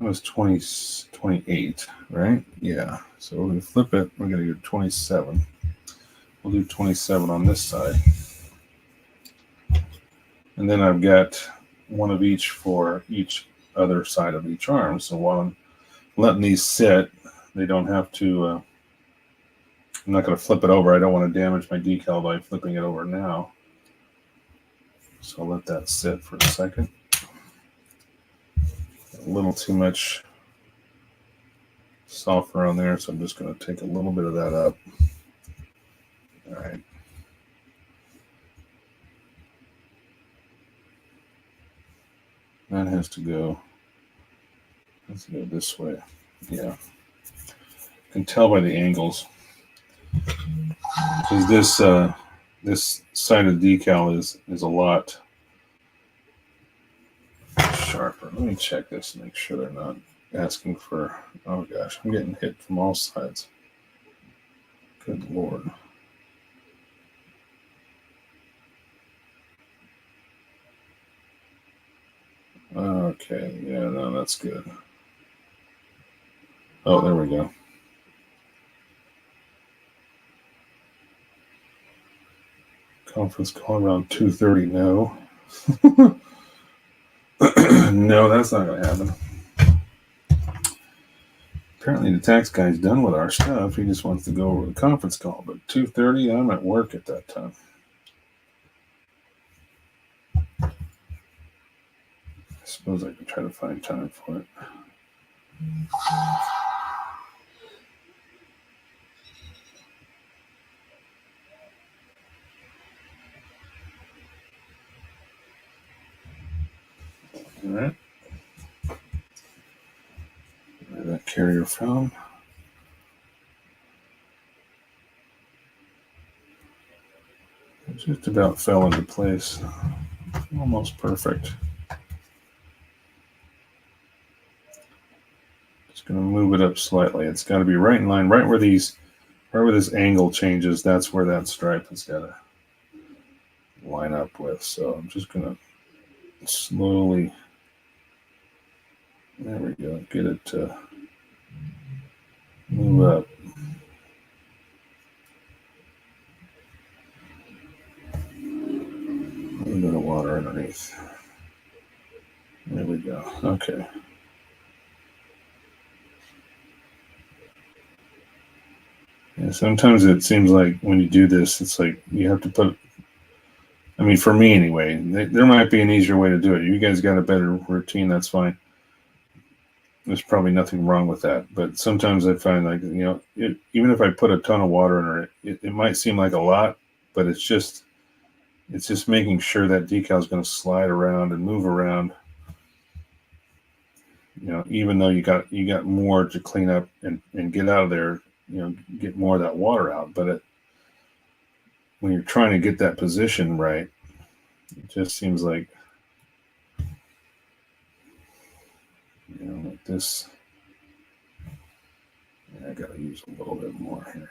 28, right? Yeah. So we're going to flip it. We're going to do 27. We'll do 27 on this side. And then I've got one of each for each other side of each arm. So while I'm letting these sit, they don't have to, I'm not going to flip it over. I don't want to damage my decal by flipping it over now. So I'll let that sit for a second. A little too much sulfur on there, so I'm just going to take a little bit of that up. All right. That has to go. Let's go this way. Yeah. You can tell by the angles. Because this side of the decal is a lot sharper. Let me check this and make sure they're not asking for, oh gosh, I'm getting hit from all sides. Good Lord. Okay, yeah, no, that's good. Oh, there we go. Conference call around 2:30. No. No, that's not going to happen. Apparently the tax guy's done with our stuff. He just wants to go over the conference call. But 2:30, I'm at work at that time. I suppose I can try to find time for it. All right. That carrier film. It just about fell into place. Almost perfect. Just going to move it up slightly. It's got to be right in line, right where this angle changes. That's where that stripe has got to line up with. So I'm just going to slowly, there we go, get it to move up. A little bit of water underneath. There we go. Okay. Yeah, sometimes it seems like when you do this, it's like you have to put, I mean, for me anyway, there might be an easier way to do it. You guys got a better routine, that's fine. There's probably nothing wrong with that. But sometimes I find like, even if I put a ton of water in it might seem like a lot, but it's just making sure that decal is going to slide around and move around. Even though you got more to clean up and get out of there, get more of that water out. But when you're trying to get that position right, it just seems like, like this. I got to use a little bit more here.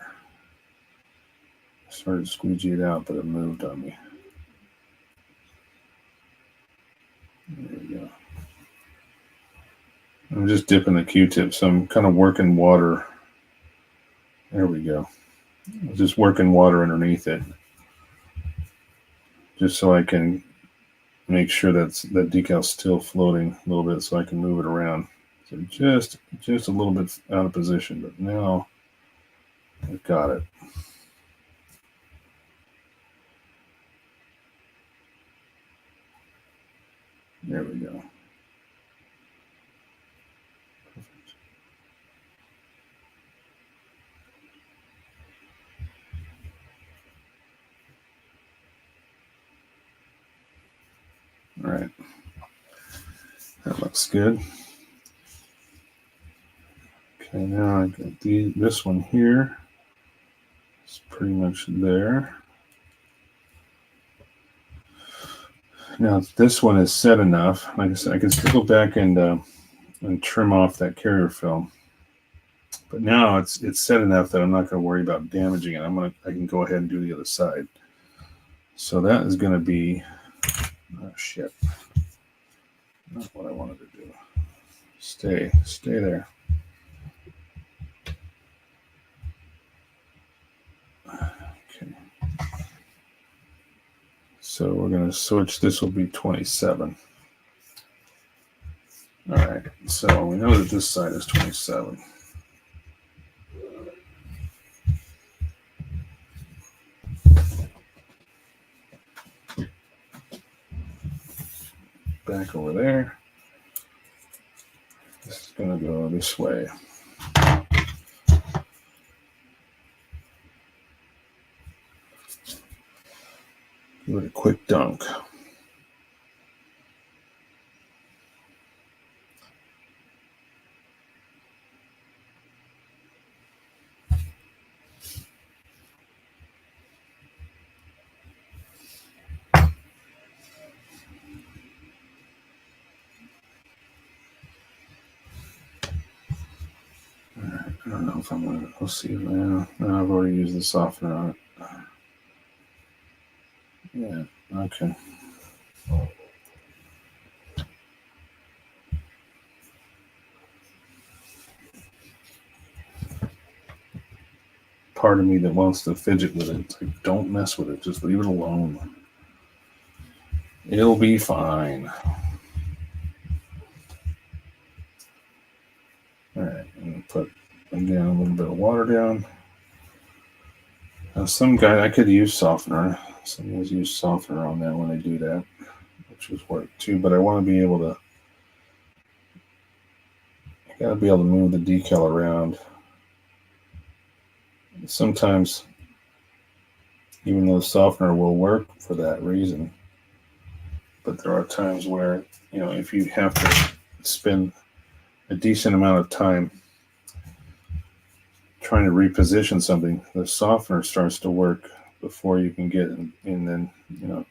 I started to squeegee it out, but it moved on me. There we go. I'm just dipping the Q-tip, so I'm kind of working water. There we go. I'm just working water underneath it, just so I can make sure that decal's still floating a little bit, so I can move it around. So just a little bit out of position, but now I've got it. There we go. Perfect. All right. That looks good. Okay, now I got this one here. It's pretty much there. Now this one is set enough. Like I said, I can still go back and trim off that carrier film. But now it's set enough that I'm not going to worry about damaging it. I can go ahead and do the other side. So that is going to be, oh shit, not what I wanted to do. Stay there. Okay. So we're going to switch. This will be 27. All right. So we know that this side is 27. Back over there. This is going to go this way. Give it a quick dunk. I don't know if I'm going to, we'll see. No, I've already used the softener on it. Yeah, okay. Part of me that wants to fidget with it. It's like, don't mess with it. Just leave it alone. It'll be fine. All right, I'm going to put Again, a little bit of water down. Now, some guy, I could use softener. Some guys use softener on that when they do that, which is work too. But I want to be able to. I got to be able to move the decal around. Sometimes, even though softener will work for that reason, but there are times where, if you have to spend a decent amount of time trying to reposition something, the softener starts to work before you can get it, and then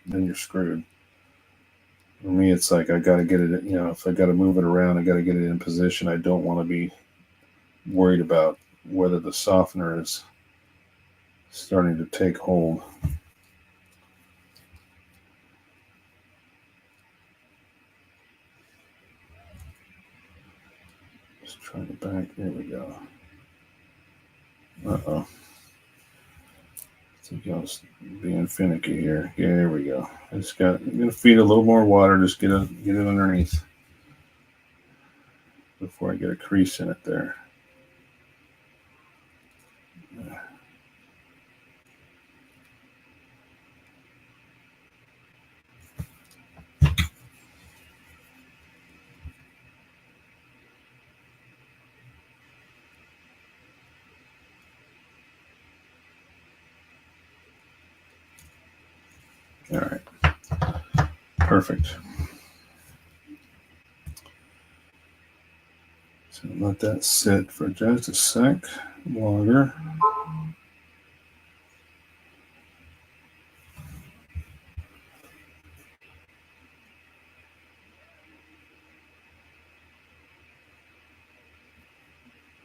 you're screwed. For me, it's like I got to get it, if I got to move it around, I got to get it in position. I don't want to be worried about whether the softener is starting to take hold. Just trying to back. There we go. Uh-oh. I think I was being finicky here. Yeah, there we go. I'm gonna feed a little more water. Just get it underneath before I get a crease in it there. All right. Perfect. So let that sit for just a sec longer.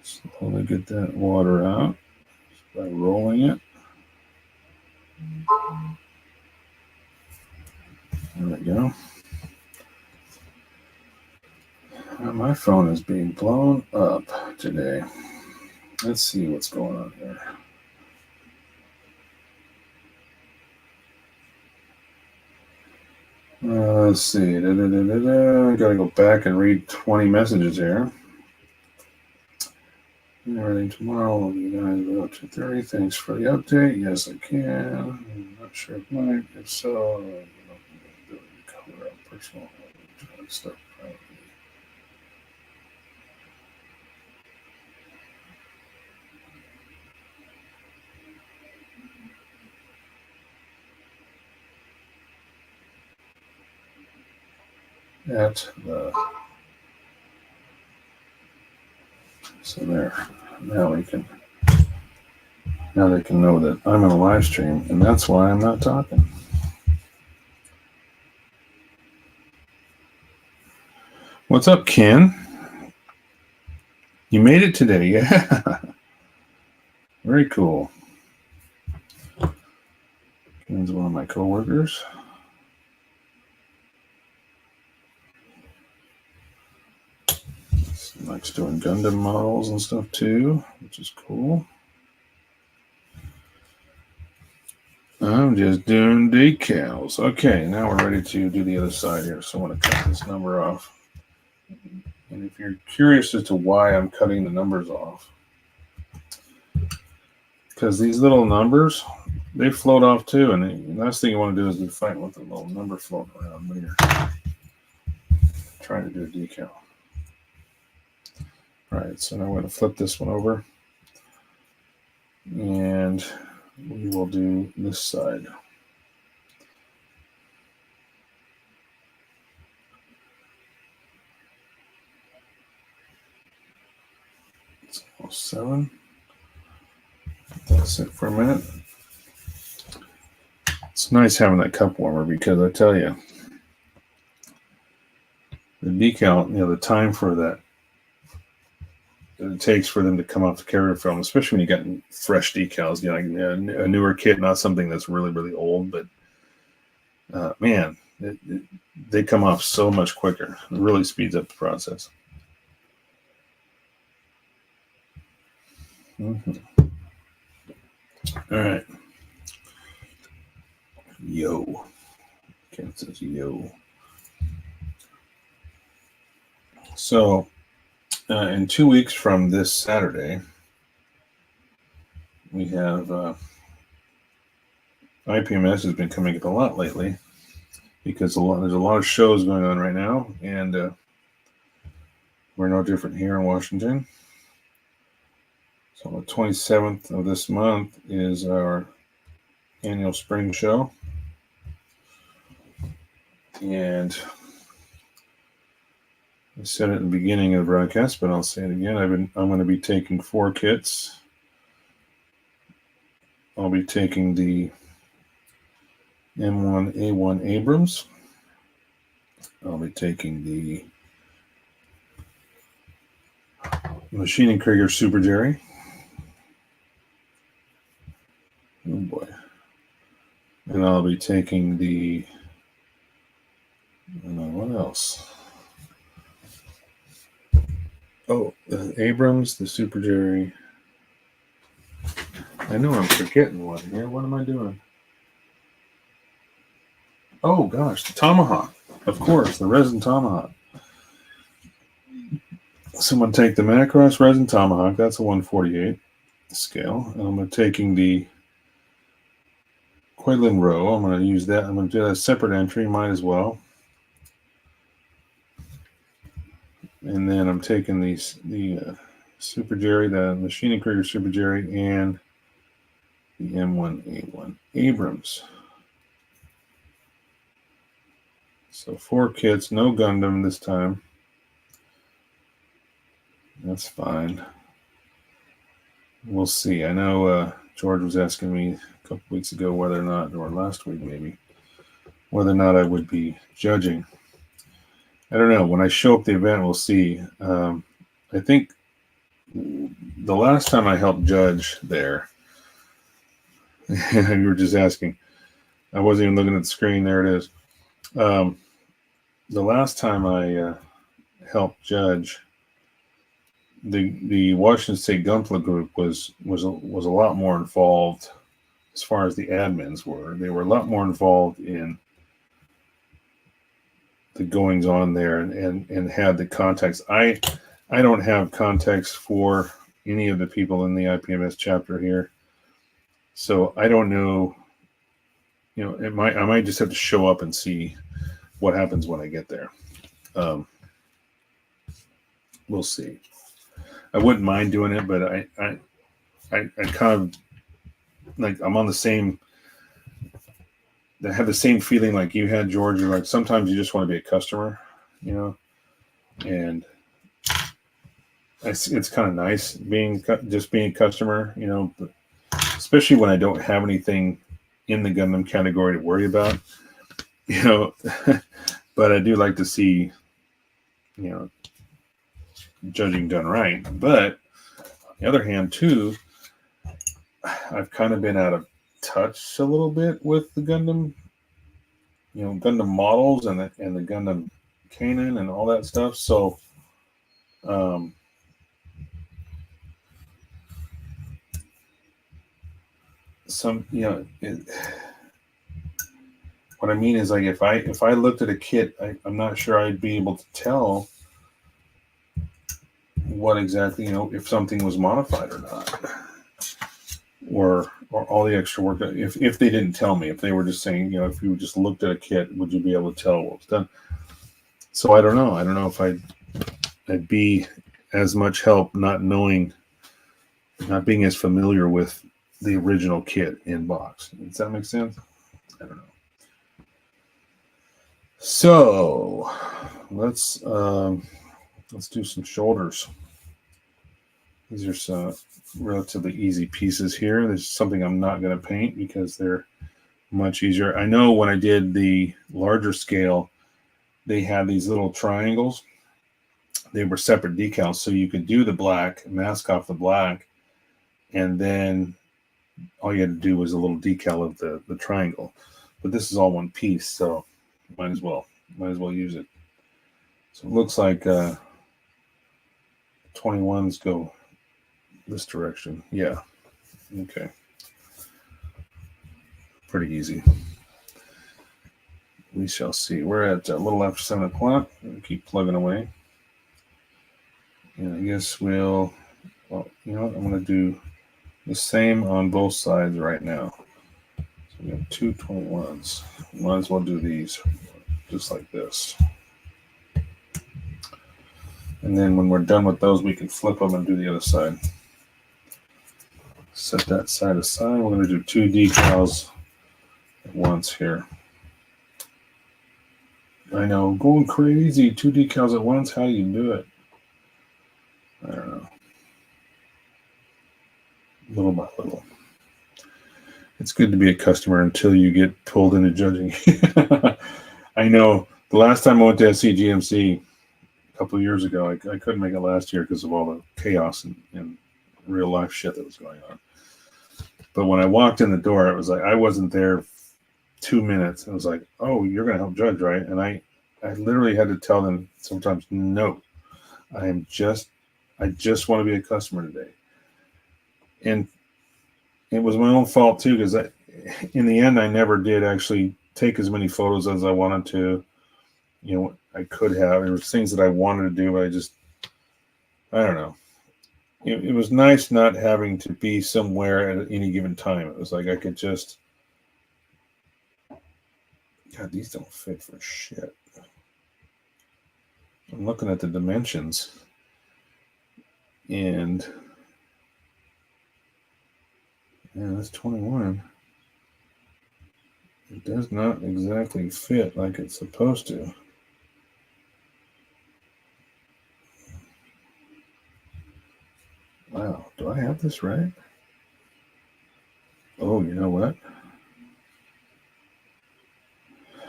Slowly get that water out by rolling it. There we go. My phone is being blown up today. Let's see what's going on here. Let's see. I gotta go back and read 20 messages here. Everything tomorrow. You guys about 2:30. Thanks for the update. Yes, I can. I'm not sure if mine. If so, ability to color out personal stuff. So there. Now they can know that I'm on a live stream, and that's why I'm not talking. What's up, Ken? You made it today, yeah. Very cool. Ken's one of my coworkers. Likes doing Gundam models and stuff too, which is cool. I'm just doing decals. Okay, now we're ready to do the other side here. So I want to cut this number off. And if you're curious as to why I'm cutting the numbers off, because these little numbers, they float off too. And the last thing you want to do is be fighting with a little number floating around when you're trying to do a decal. All right, so now I'm going to flip this one over. And we will do this side. It's almost 7. That's it for a minute. It's nice having that cup warmer because I tell you, the decal, the time for that it takes for them to come off the carrier film, especially when you got fresh decals, like a newer kit, not something that's really, really old, but man, they come off so much quicker. It really speeds up the process. Mm-hmm. All right. Yo. Ken says yo. So, in 2 weeks from this Saturday, we have IPMS has been coming up a lot lately because there's a lot of shows going on right now, and we're no different here in Washington. So the 27th of this month is our annual spring show, and I said it in the beginning of the broadcast, but I'll say it again. I'm going to be taking 4 kits. I'll be taking the M1A1 Abrams. I'll be taking the Maschinen Krieger Super Jerry. Oh boy. And I'll be taking the, what else? Oh, the Abrams, the Super Jerry. I know I'm forgetting one here. What am I doing? Oh gosh, the Tomahawk. Of course, the resin Tomahawk. Someone take the Macross resin Tomahawk. That's a 148 scale. And I'm taking the Queadluun Rau. I'm going to use that. I'm going to do that separate entry. Might as well. And then I'm taking the Super Jerry, the Maschinen Krieger Super Jerry, and the M1A1 Abrams. So 4 kits, no Gundam this time. That's fine. We'll see. I know George was asking me a couple weeks ago whether or not, or last week maybe, whether or not I would be judging. I don't know. When I show up at the event, we'll see. I think the last time I helped judge there, you were just asking. I wasn't even looking at the screen. There it is. The last time I helped judge, the Washington State Gunpla group was a lot more involved as far as the admins were. They were a lot more involved in the goings on there and had the context. I don't have context for any of the people in the IPMS chapter here, so I don't know. I might just have to show up and see what happens when I get there. We'll see. I wouldn't mind doing it, but I kind of like I'm on the same. I have the same feeling like you had, George. You're like sometimes you just want to be a customer, and it's kind of nice being a customer, but especially when I don't have anything in the Gundam category to worry about, But I do like to see, judging done right. But on the other hand, too, I've kind of been out of touch a little bit with the Gundam, Gundam models and the Gundam Kanan and all that stuff. So, what I mean is like if I looked at a kit, I'm not sure I'd be able to tell what exactly, if something was modified or not, or all the extra work. If they didn't tell me, if they were just saying, if you just looked at a kit, would you be able to tell what was done? So I don't know. I don't know if I'd be as much help not being as familiar with the original kit in box. Does that make sense? I don't know. So let's do some shoulders. These are some relatively easy pieces here. There's something I'm not going to paint because they're much easier. I know when I did the larger scale, they had these little triangles. They were separate decals, so you could do the black, mask off the black, and then all you had to do was a little decal of the triangle. But this is all one piece, so might as well use it. So it looks like 21s go this direction. Yeah. Okay. Pretty easy. We shall see. We're at a little after 7 o'clock. We'll keep plugging away. And I guess I'm going to do The same on both sides right now. So we have two 21s. Might as well do these just like this. And then when we're done with those, we can flip them and do the other side. Set that side aside. We're going to do two decals at once here. I know, going crazy. Two decals at once. How do you do it? I don't know. Little by little. It's good to be a customer until you get pulled into judging. I know the last time I went to SCGMC a couple of years ago, I couldn't make it last year because of all the chaos and real life shit that was going on. But when I walked in the door, it was like I wasn't there 2 minutes. It was like, oh, you're going to help judge, right? And I literally had to tell them sometimes, no, I just want to be a customer today. And it was my own fault too, because in the end, I never did actually take as many photos as I wanted to. You know, I could have. There was things that I wanted to do, but I don't know. It was nice not having to be somewhere at any given time. It was like I could just. God, these don't fit for shit. I'm looking at the dimensions, and yeah, that's 21. It does not exactly fit like it's supposed to. Wow, do I have this right? Oh, you know what?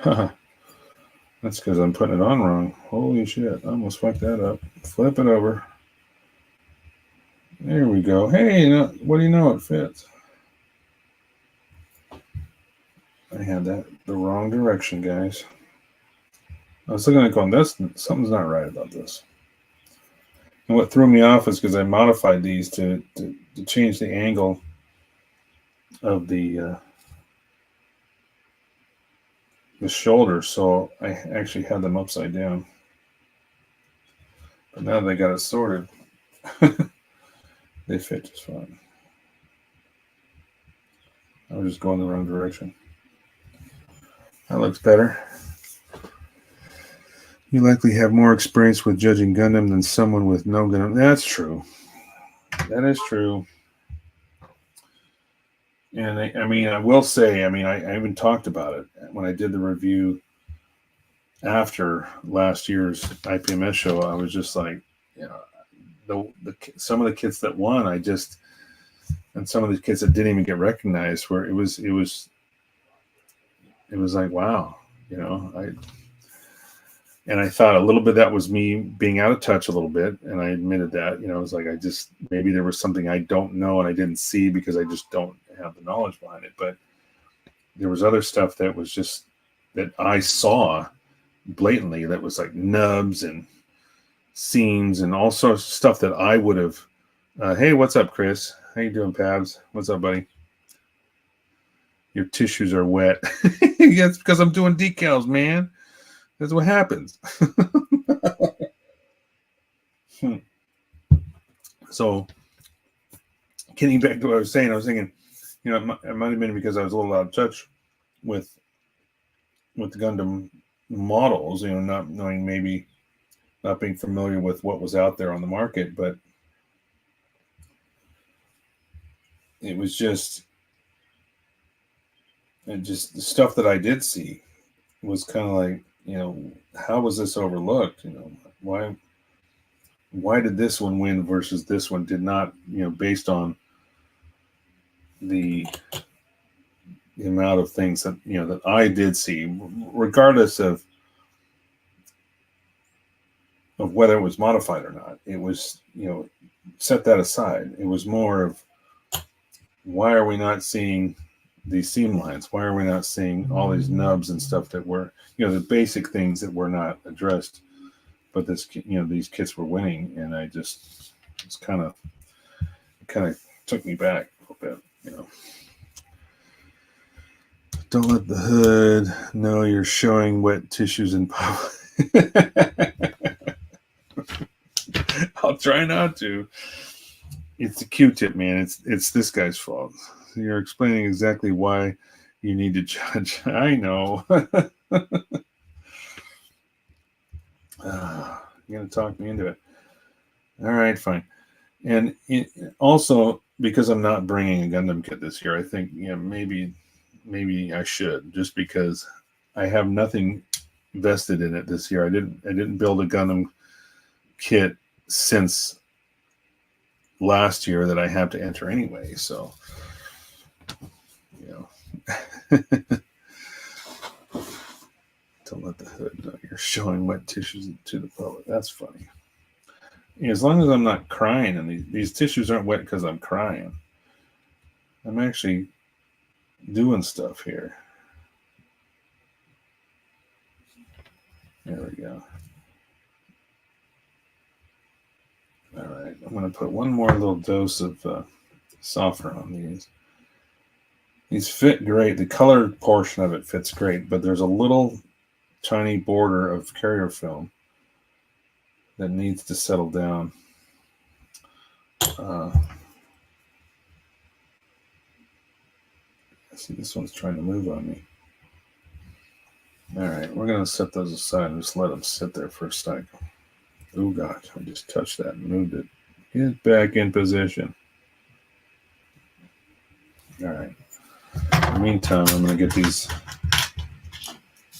Haha. That's because I'm putting it on wrong. Holy shit, I almost fucked that up. Flip it over. There we go. Hey, what do you know? It fits. I had that the wrong direction, guys. I was looking at it going, something's not right about this. And what threw me off is because I modified these to change the angle of the shoulder, so I actually had them upside down. But now that I got it sorted, they fit just fine. I was just going the wrong direction. That looks better. You likely have more experience with judging Gundam than someone with no Gundam. That's true. That is true. And I will say, I even talked about it when I did the review after last year's IPMS show. I was just like, you know, some of the kits that won, and some of the kids that didn't even get recognized, where it was like, wow, you know, I thought a little bit that was me being out of touch a little bit, and I admitted that, you know, it was like maybe there was something I don't know and I didn't see because I just don't have the knowledge behind it. But there was other stuff that was just that I saw blatantly that was like nubs and seams and all sorts of stuff that I would have. Hey, what's up, Chris? How you doing, Pabs? What's up, buddy? Your tissues are wet. Yeah, it's because I'm doing decals, man. That's what happens. So, getting back to what I was saying, I was thinking, you know, it might have been because I was a little out of touch with the Gundam models, you know, not knowing, maybe not being familiar with what was out there on the market, but it was just the stuff that I did see was kind of like, you know, how was this overlooked? You know, why did this one win versus this one did not, you know, based on the amount of things that, you know, that I did see, regardless of whether it was modified or not. It was, you know, set that aside. It was more of, why are we not seeing these seam lines? Why are we not seeing all these nubs and stuff that were, you know, the basic things that were not addressed? But this, you know, these kits were winning, and it's kind of took me back a little bit, you know. Don't let the hood know you're showing wet tissues in public. I'll try not to. It's the Q-tip, man. It's this guy's fault. You're explaining exactly why you need to judge. I know. You're gonna talk me into it. All right, fine. And also because I'm not bringing a Gundam kit this year, I think maybe I should, just because I have nothing vested in it this year. I didn't build a Gundam kit since last year that I have to enter anyway. So don't let the hood know you're showing wet tissues to the public. That's funny. As long as I'm not crying, and these tissues aren't wet because I'm crying. I'm actually doing stuff here. There we go. All right, I'm going to put one more little dose of softener on these. These fit great. The color portion of it fits great, but there's a little tiny border of carrier film that needs to settle down. See, this one's trying to move on me. All right, we're going to set those aside and just let them sit there for a second. Oh, God, I just touched that and moved it. Get back in position. All right. In the meantime, I'm going to get these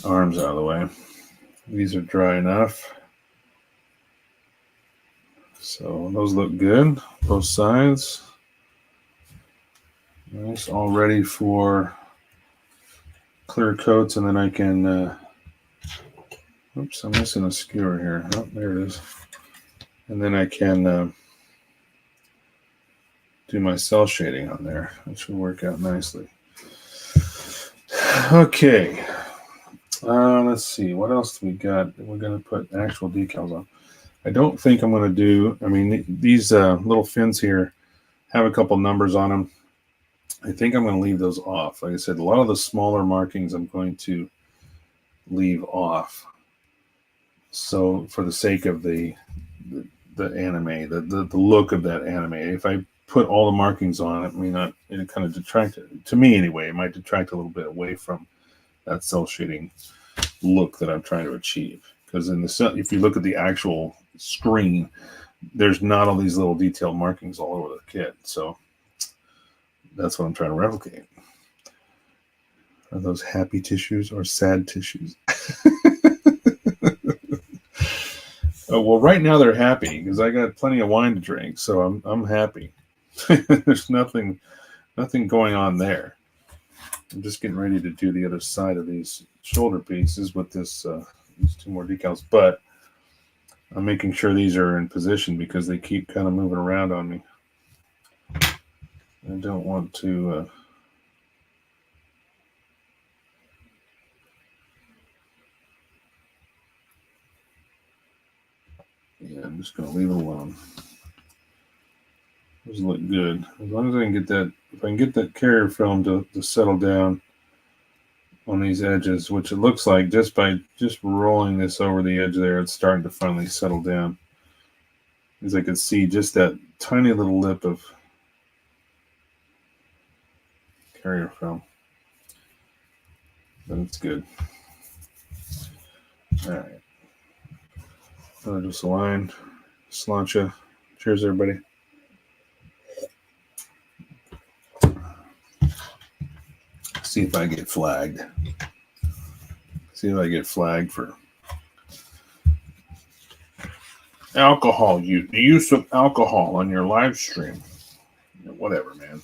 arms out of the way. These are dry enough. So those look good, both sides. Nice, all ready for clear coats, and then I can, oops, I'm missing a skewer here. Oh, there it is. And then I can do my cell shading on there. That should work out nicely. Okay. Let's see. What else do we got? We're going to put actual decals on. I don't think I'm going to do, I mean, these little fins here have a couple numbers on them. I think I'm going to leave those off. Like I said, a lot of the smaller markings I'm going to leave off. So for the sake of the anime, the look of that anime, if I put all the markings on it, I mean, it kind of detract, to me anyway, it might detract a little bit away from that cell shading look that I'm trying to achieve. Because if you look at the actual screen, there's not all these little detailed markings all over the kit. So that's what I'm trying to replicate. Are those happy tissues or sad tissues? Well, right now they're happy because I got plenty of wine to drink, so I'm happy. There's nothing going on there. I'm just getting ready to do the other side of these shoulder pieces with these two more decals, but I'm making sure these are in position because they keep kind of moving around on me. I don't want to yeah, I'm just going to leave it alone. Those look good. As long as I can get that, if I can get that carrier film to settle down on these edges, which it looks like just by rolling this over the edge there, it's starting to finally settle down. As I can see just that tiny little lip of carrier film. But it's good. All right. Just a line. Slancha. Cheers, everybody. See if I get flagged. See if I get flagged for alcohol use. The use of alcohol on your live stream. Whatever, man.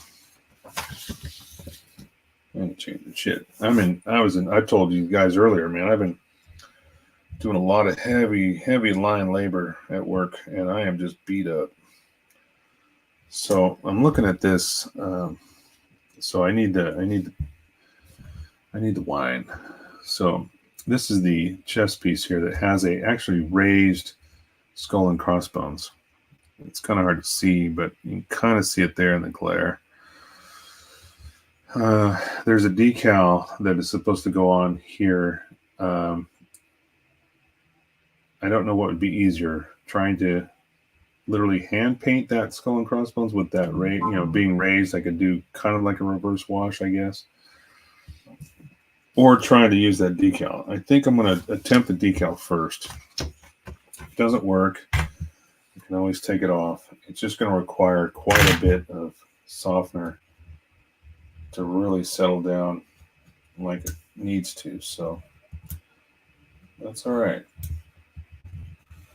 I ain't changing shit. I told you guys earlier, man, I've been doing a lot of heavy line labor at work, and I am just beat up. So I'm looking at this. So I need the wine. So this is the chest piece here that has a actually raised skull and crossbones. It's kind of hard to see, but you can kind of see it there in the glare. There's a decal that is supposed to go on here. I don't know what would be easier, trying to literally hand paint that skull and crossbones with that being raised. I could do kind of like a reverse wash, I guess, or trying to use that decal. I think I'm going to attempt the decal first. If it doesn't work, you can always take it off. It's just going to require quite a bit of softener to really settle down like it needs to. So that's all right.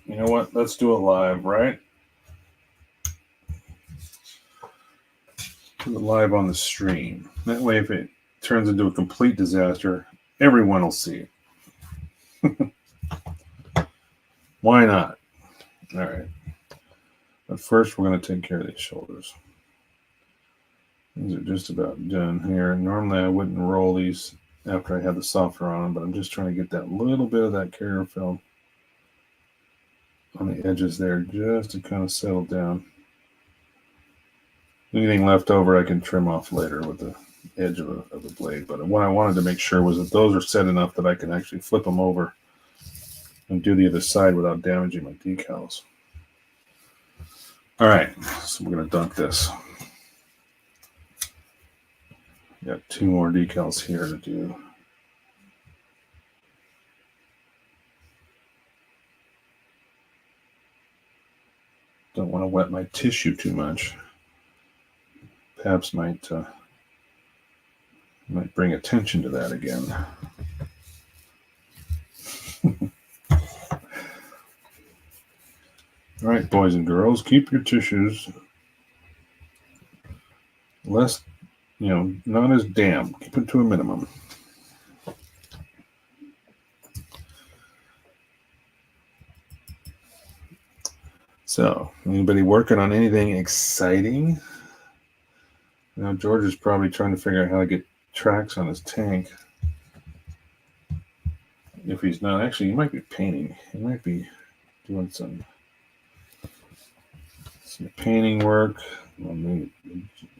You know what? Let's do it live, right? Do it live on the stream. That way, if it turns into a complete disaster, everyone will see it. Why not? All right. But first, we're going to take care of these shoulders. These are just about done here. Normally, I wouldn't roll these after I had the softener on them, but I'm just trying to get that little bit of that carrier film on the edges there just to kind of settle down. Anything left over I can trim off later with the edge of the blade. But what I wanted to make sure was that those are set enough that I can actually flip them over and do the other side without damaging my decals. All right, so we're going to dunk this. Got 2 more decals here to do. Don't want to wet my tissue too much. Perhaps might bring attention to that again. All right, boys and girls, keep your tissues less, not as damp. Keep it to a minimum. So, anybody working on anything exciting? Now, George is probably trying to figure out how to get tracks on his tank. If he's not, actually, he might be painting. He might be doing some painting work on the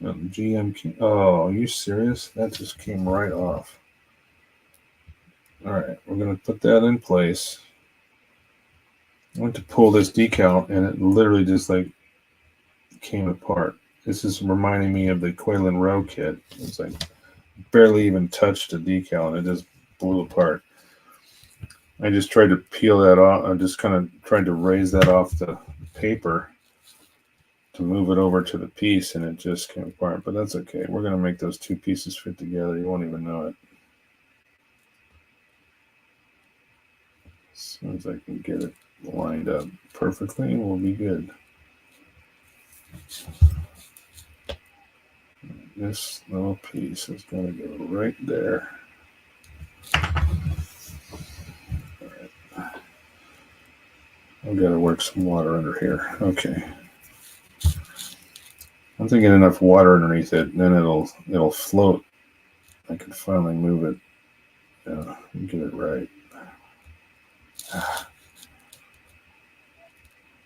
GM. Oh, are you serious? That just came right off. All right, we're going to put that in place. I went to pull this decal, and it literally just came apart. This is reminding me of the Queadluun Rau kit. It's like barely even touched the decal, and it just blew apart. I just tried to peel that off. I just kind of tried to raise that off the paper to move it over to the piece, and it just came apart. But that's okay. We're going to make those 2 pieces fit together. You won't even know it. As soon as I can get it lined up perfectly, we'll be good. This little piece is going to go right there. All right. I've got to work some water under here. Okay. Once I get enough water underneath it, then it'll float. I can finally move it. Yeah, get it right.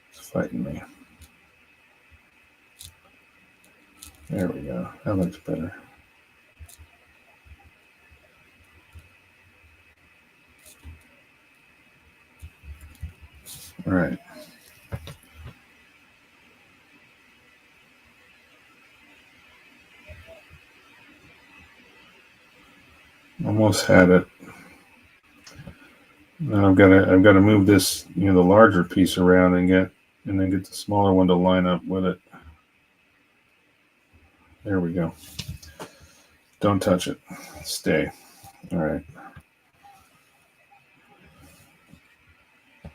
It's fighting me. There we go. That looks better. All right. Almost had it. Now I've got to move this, the larger piece around and then get the smaller one to line up with it. There we go. Don't touch it. Stay. All right.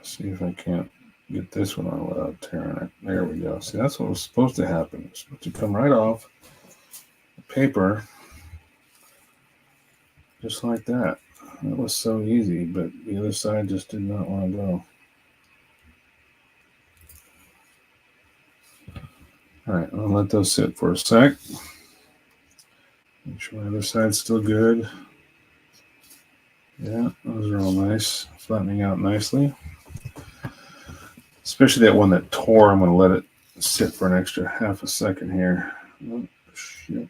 See if I can't get this one on without tearing it. There we go. See, that's what was supposed to happen. It's supposed to come right off the paper, just like that. That was so easy, but the other side just did not want to go. All right, I'll let those sit for a sec. Make sure the other side's still good. Yeah, those are all nice, flattening out nicely. Especially that one that tore, I'm going to let it sit for an extra half a second here. Oh, shit.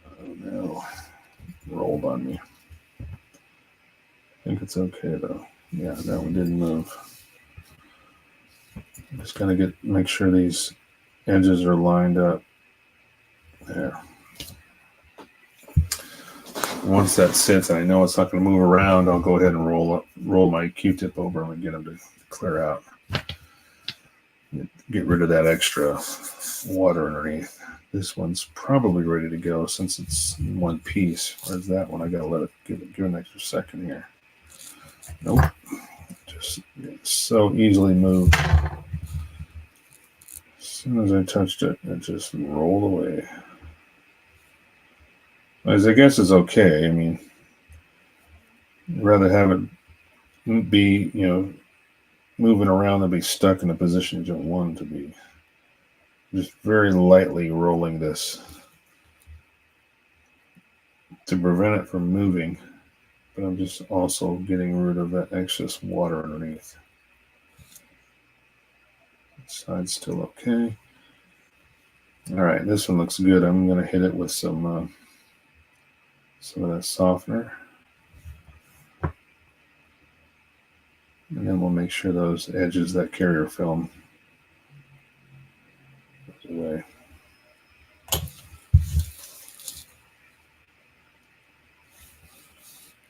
Oh, no. Rolled on me. I think it's okay, though. Yeah, that one didn't move. Just gotta make sure these edges are lined up. There. Once that sits and I know it's not going to move around, I'll go ahead and roll my Q-tip over them and get them to clear out. Get rid of that extra water underneath. This one's probably ready to go since it's in one piece. Whereas that one, I got to let it give an extra second here. Nope. Just so easily moved. As soon as I touched it, it just rolled away. As I guess it's okay. I mean, I'd rather have it be, moving around than be stuck in a position you don't want it to be. Just very lightly rolling this to prevent it from moving, but I'm just also getting rid of that excess water underneath. Side's still okay. All right, this one looks good. I'm going to hit it with some of that softener. And then we'll make sure those edges, that carrier film, goes away.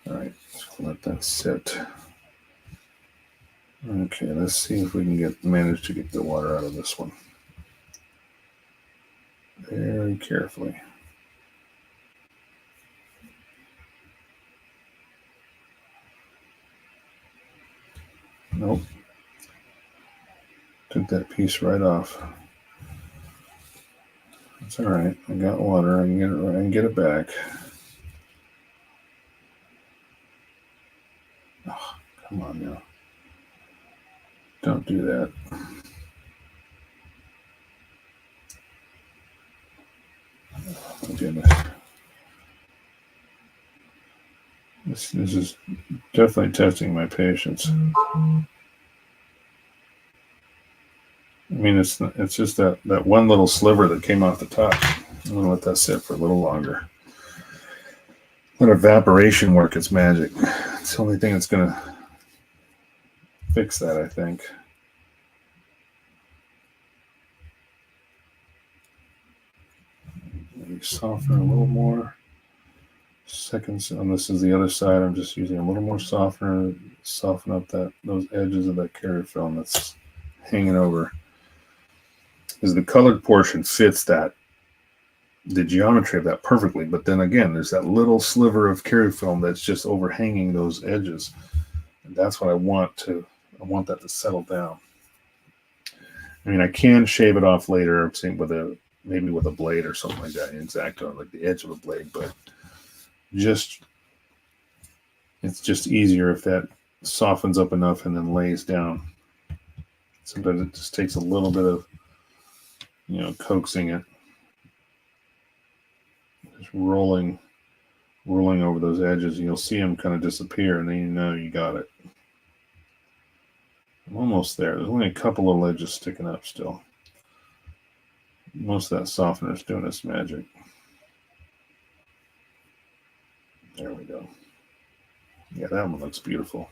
All right, let's let that sit. Okay, let's see if we can manage to get the water out of this one. Very carefully. Nope. Took that piece right off. It's all right. I got water. I can get it back. Oh, come on now. Don't do that. Oh, goodness. This is definitely testing my patience. I mean, it's just that one little sliver that came off the top. I'm going to let that sit for a little longer. Let evaporation work its magic. It's the only thing that's going to fix that, I think. Maybe soften a little more. Seconds, and this is the other side. I'm just using a little more softener to soften up those edges of that carrier film that's hanging over. Because the colored portion fits the geometry of that perfectly, but then again, there's that little sliver of carrier film that's just overhanging those edges, and that's what I want that to settle down. I mean, I can shave it off later, maybe with a blade or something like that, X-Acto, like the edge of a blade, but it's just easier if that softens up enough and then lays down. Sometimes it just takes a little bit of coaxing it, just rolling over those edges, and you'll see them kind of disappear, and then you got it. I'm almost there. There's only a couple little edges sticking up still. Most of that softener is doing its magic. There we go. Yeah, that one looks beautiful.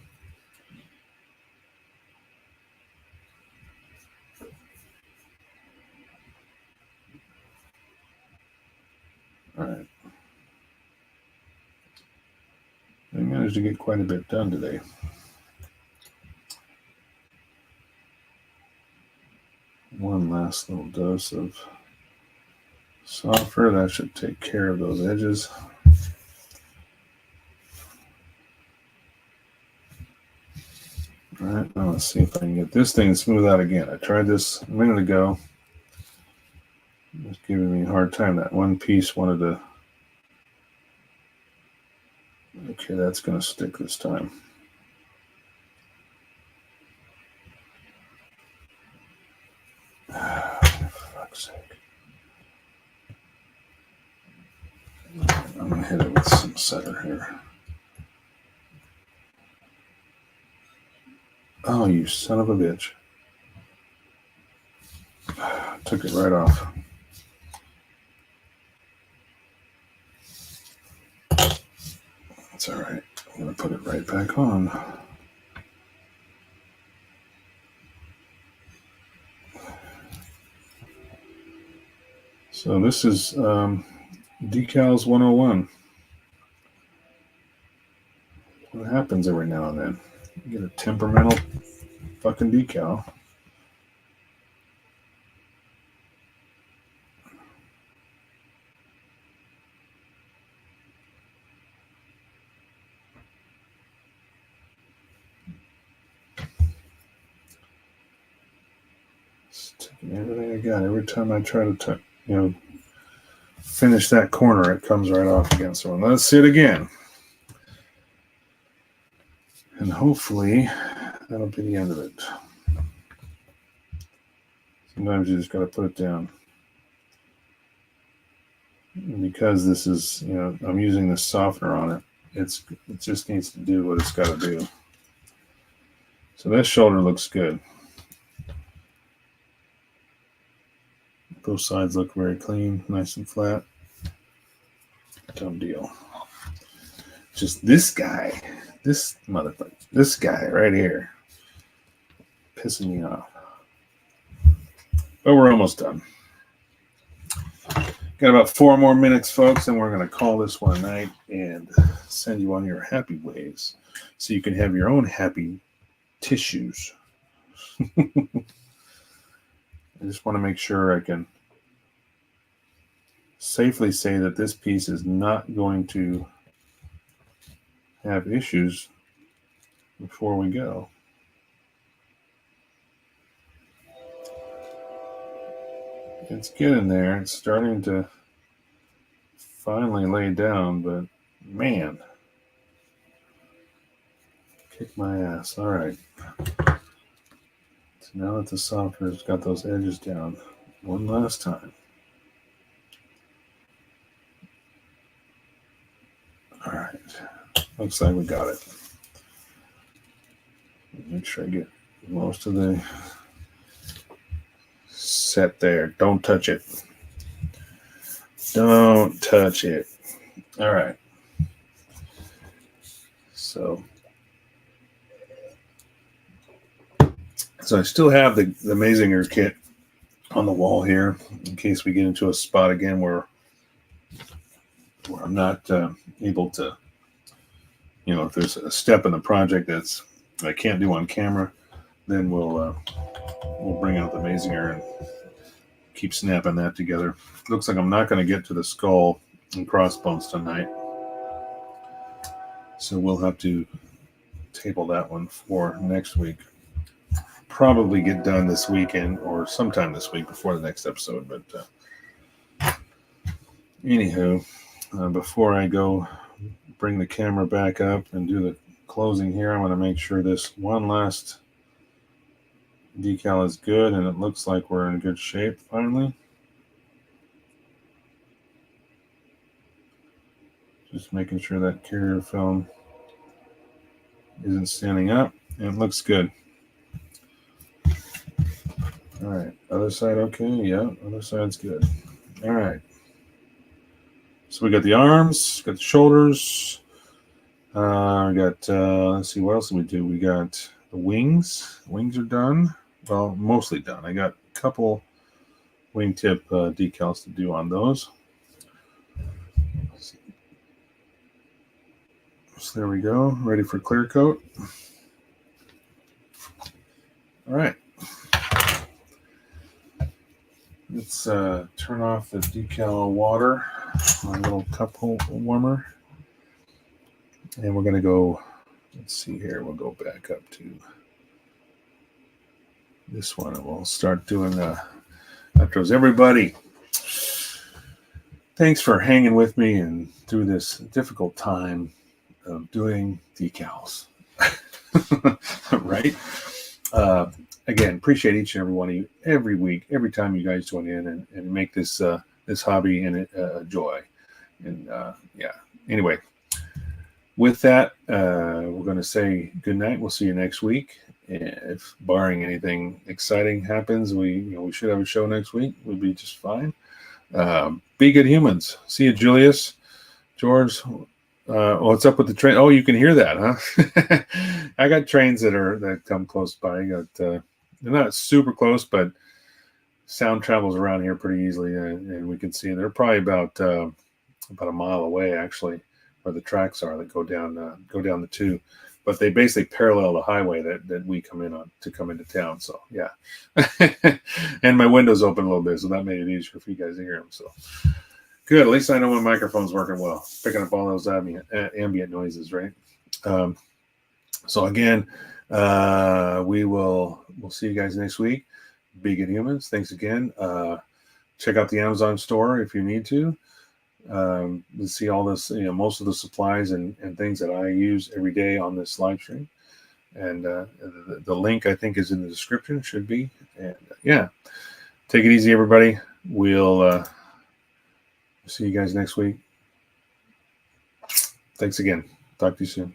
All right. I managed to get quite a bit done today. One last little dose of softener. That should take care of those edges. All right, now let's see if I can get this thing to smooth out again. I tried this a minute ago. It's giving me a hard time. That one piece wanted to... Okay, that's going to stick this time. For fuck's sake. I'm going to hit it with some setter here. Oh, you son of a bitch. Took it right off. That's all right. I'm going to put it right back on. So this is Decals 101. What happens every now and then? You get a temperamental fucking decal. Just taking everything I got. Every time I try to, finish that corner, it comes right off again. So let's see it again. And hopefully that'll be the end of it. Sometimes you just got to put it down. And because this is, I'm using this softener on it, it just needs to do what it's got to do. So this shoulder looks good. Both sides look very clean, nice and flat. Done deal. Just this guy, this motherfucker, this guy right here, pissing me off. But we're almost done. Got about 4 more minutes, folks, and we're going to call this one a night and send you on your happy ways so you can have your own happy tissues. I just want to make sure I can safely say that this piece is not going to have issues before we go. It's getting there. It's starting to finally lay down, but man, kick my ass. All right. So now that the softener's got those edges down, one last time. All right. Looks like we got it. Make sure I get most of the set there. Don't touch it. Don't touch it. All right. So I still have the Mazinger kit on the wall here in case we get into a spot again where I'm not able to, if there's a step in the project that's I can't do on camera, then we'll bring out the Mazinger and keep snapping that together. Looks like I'm not going to get to the skull and crossbones tonight, so we'll have to table that one for next week. Probably get done this weekend or sometime this week before the next episode. But anywho, before I go bring the camera back up and do the closing here, I want to make sure this one last decal is good, and it looks like we're in good shape finally. Just making sure that carrier film isn't standing up, and it looks good. All right, other side okay? Yeah, other side's good. All right. So we got the arms, got the shoulders. We got, let's see, what else did we do? We got the wings. Wings are done. Well, mostly done. I got a couple wingtip decals to do on those. So there we go. Ready for clear coat. All right. Let's turn off the decal water, my little cup warmer. And we're going to go, let's see here, we'll go back up to this one and we'll start doing outros. Everybody, thanks for hanging with me and through this difficult time of doing decals. Right? Again, appreciate each and every one of you every week, every time you guys join in and make this this hobby and a joy. And yeah, anyway. With that, we're going to say good night. We'll see you next week. If barring anything exciting happens, we should have a show next week. We'll be just fine. Be good humans. See you, Julius. George. What's up with the train? Oh, you can hear that, huh? I got trains that come close by. I got they're not super close, but sound travels around here pretty easily, and we can see they're probably about a mile away, actually, where the tracks are that go down the two. But they basically parallel the highway that we come in on to come into town. So yeah, and my window's open a little bit, so that made it easier for you guys to hear them. So good. At least I know my microphone's working well, picking up all those ambient noises, right? So again, we'll see you guys next week. Be good humans. Thanks again. Check out the Amazon store if you need to. See all this, most of the supplies and things that I use every day on this live stream. And the link, I think, is in the description. Should be. And yeah, take it easy, everybody. We'll see you guys next week. Thanks again. Talk to you soon.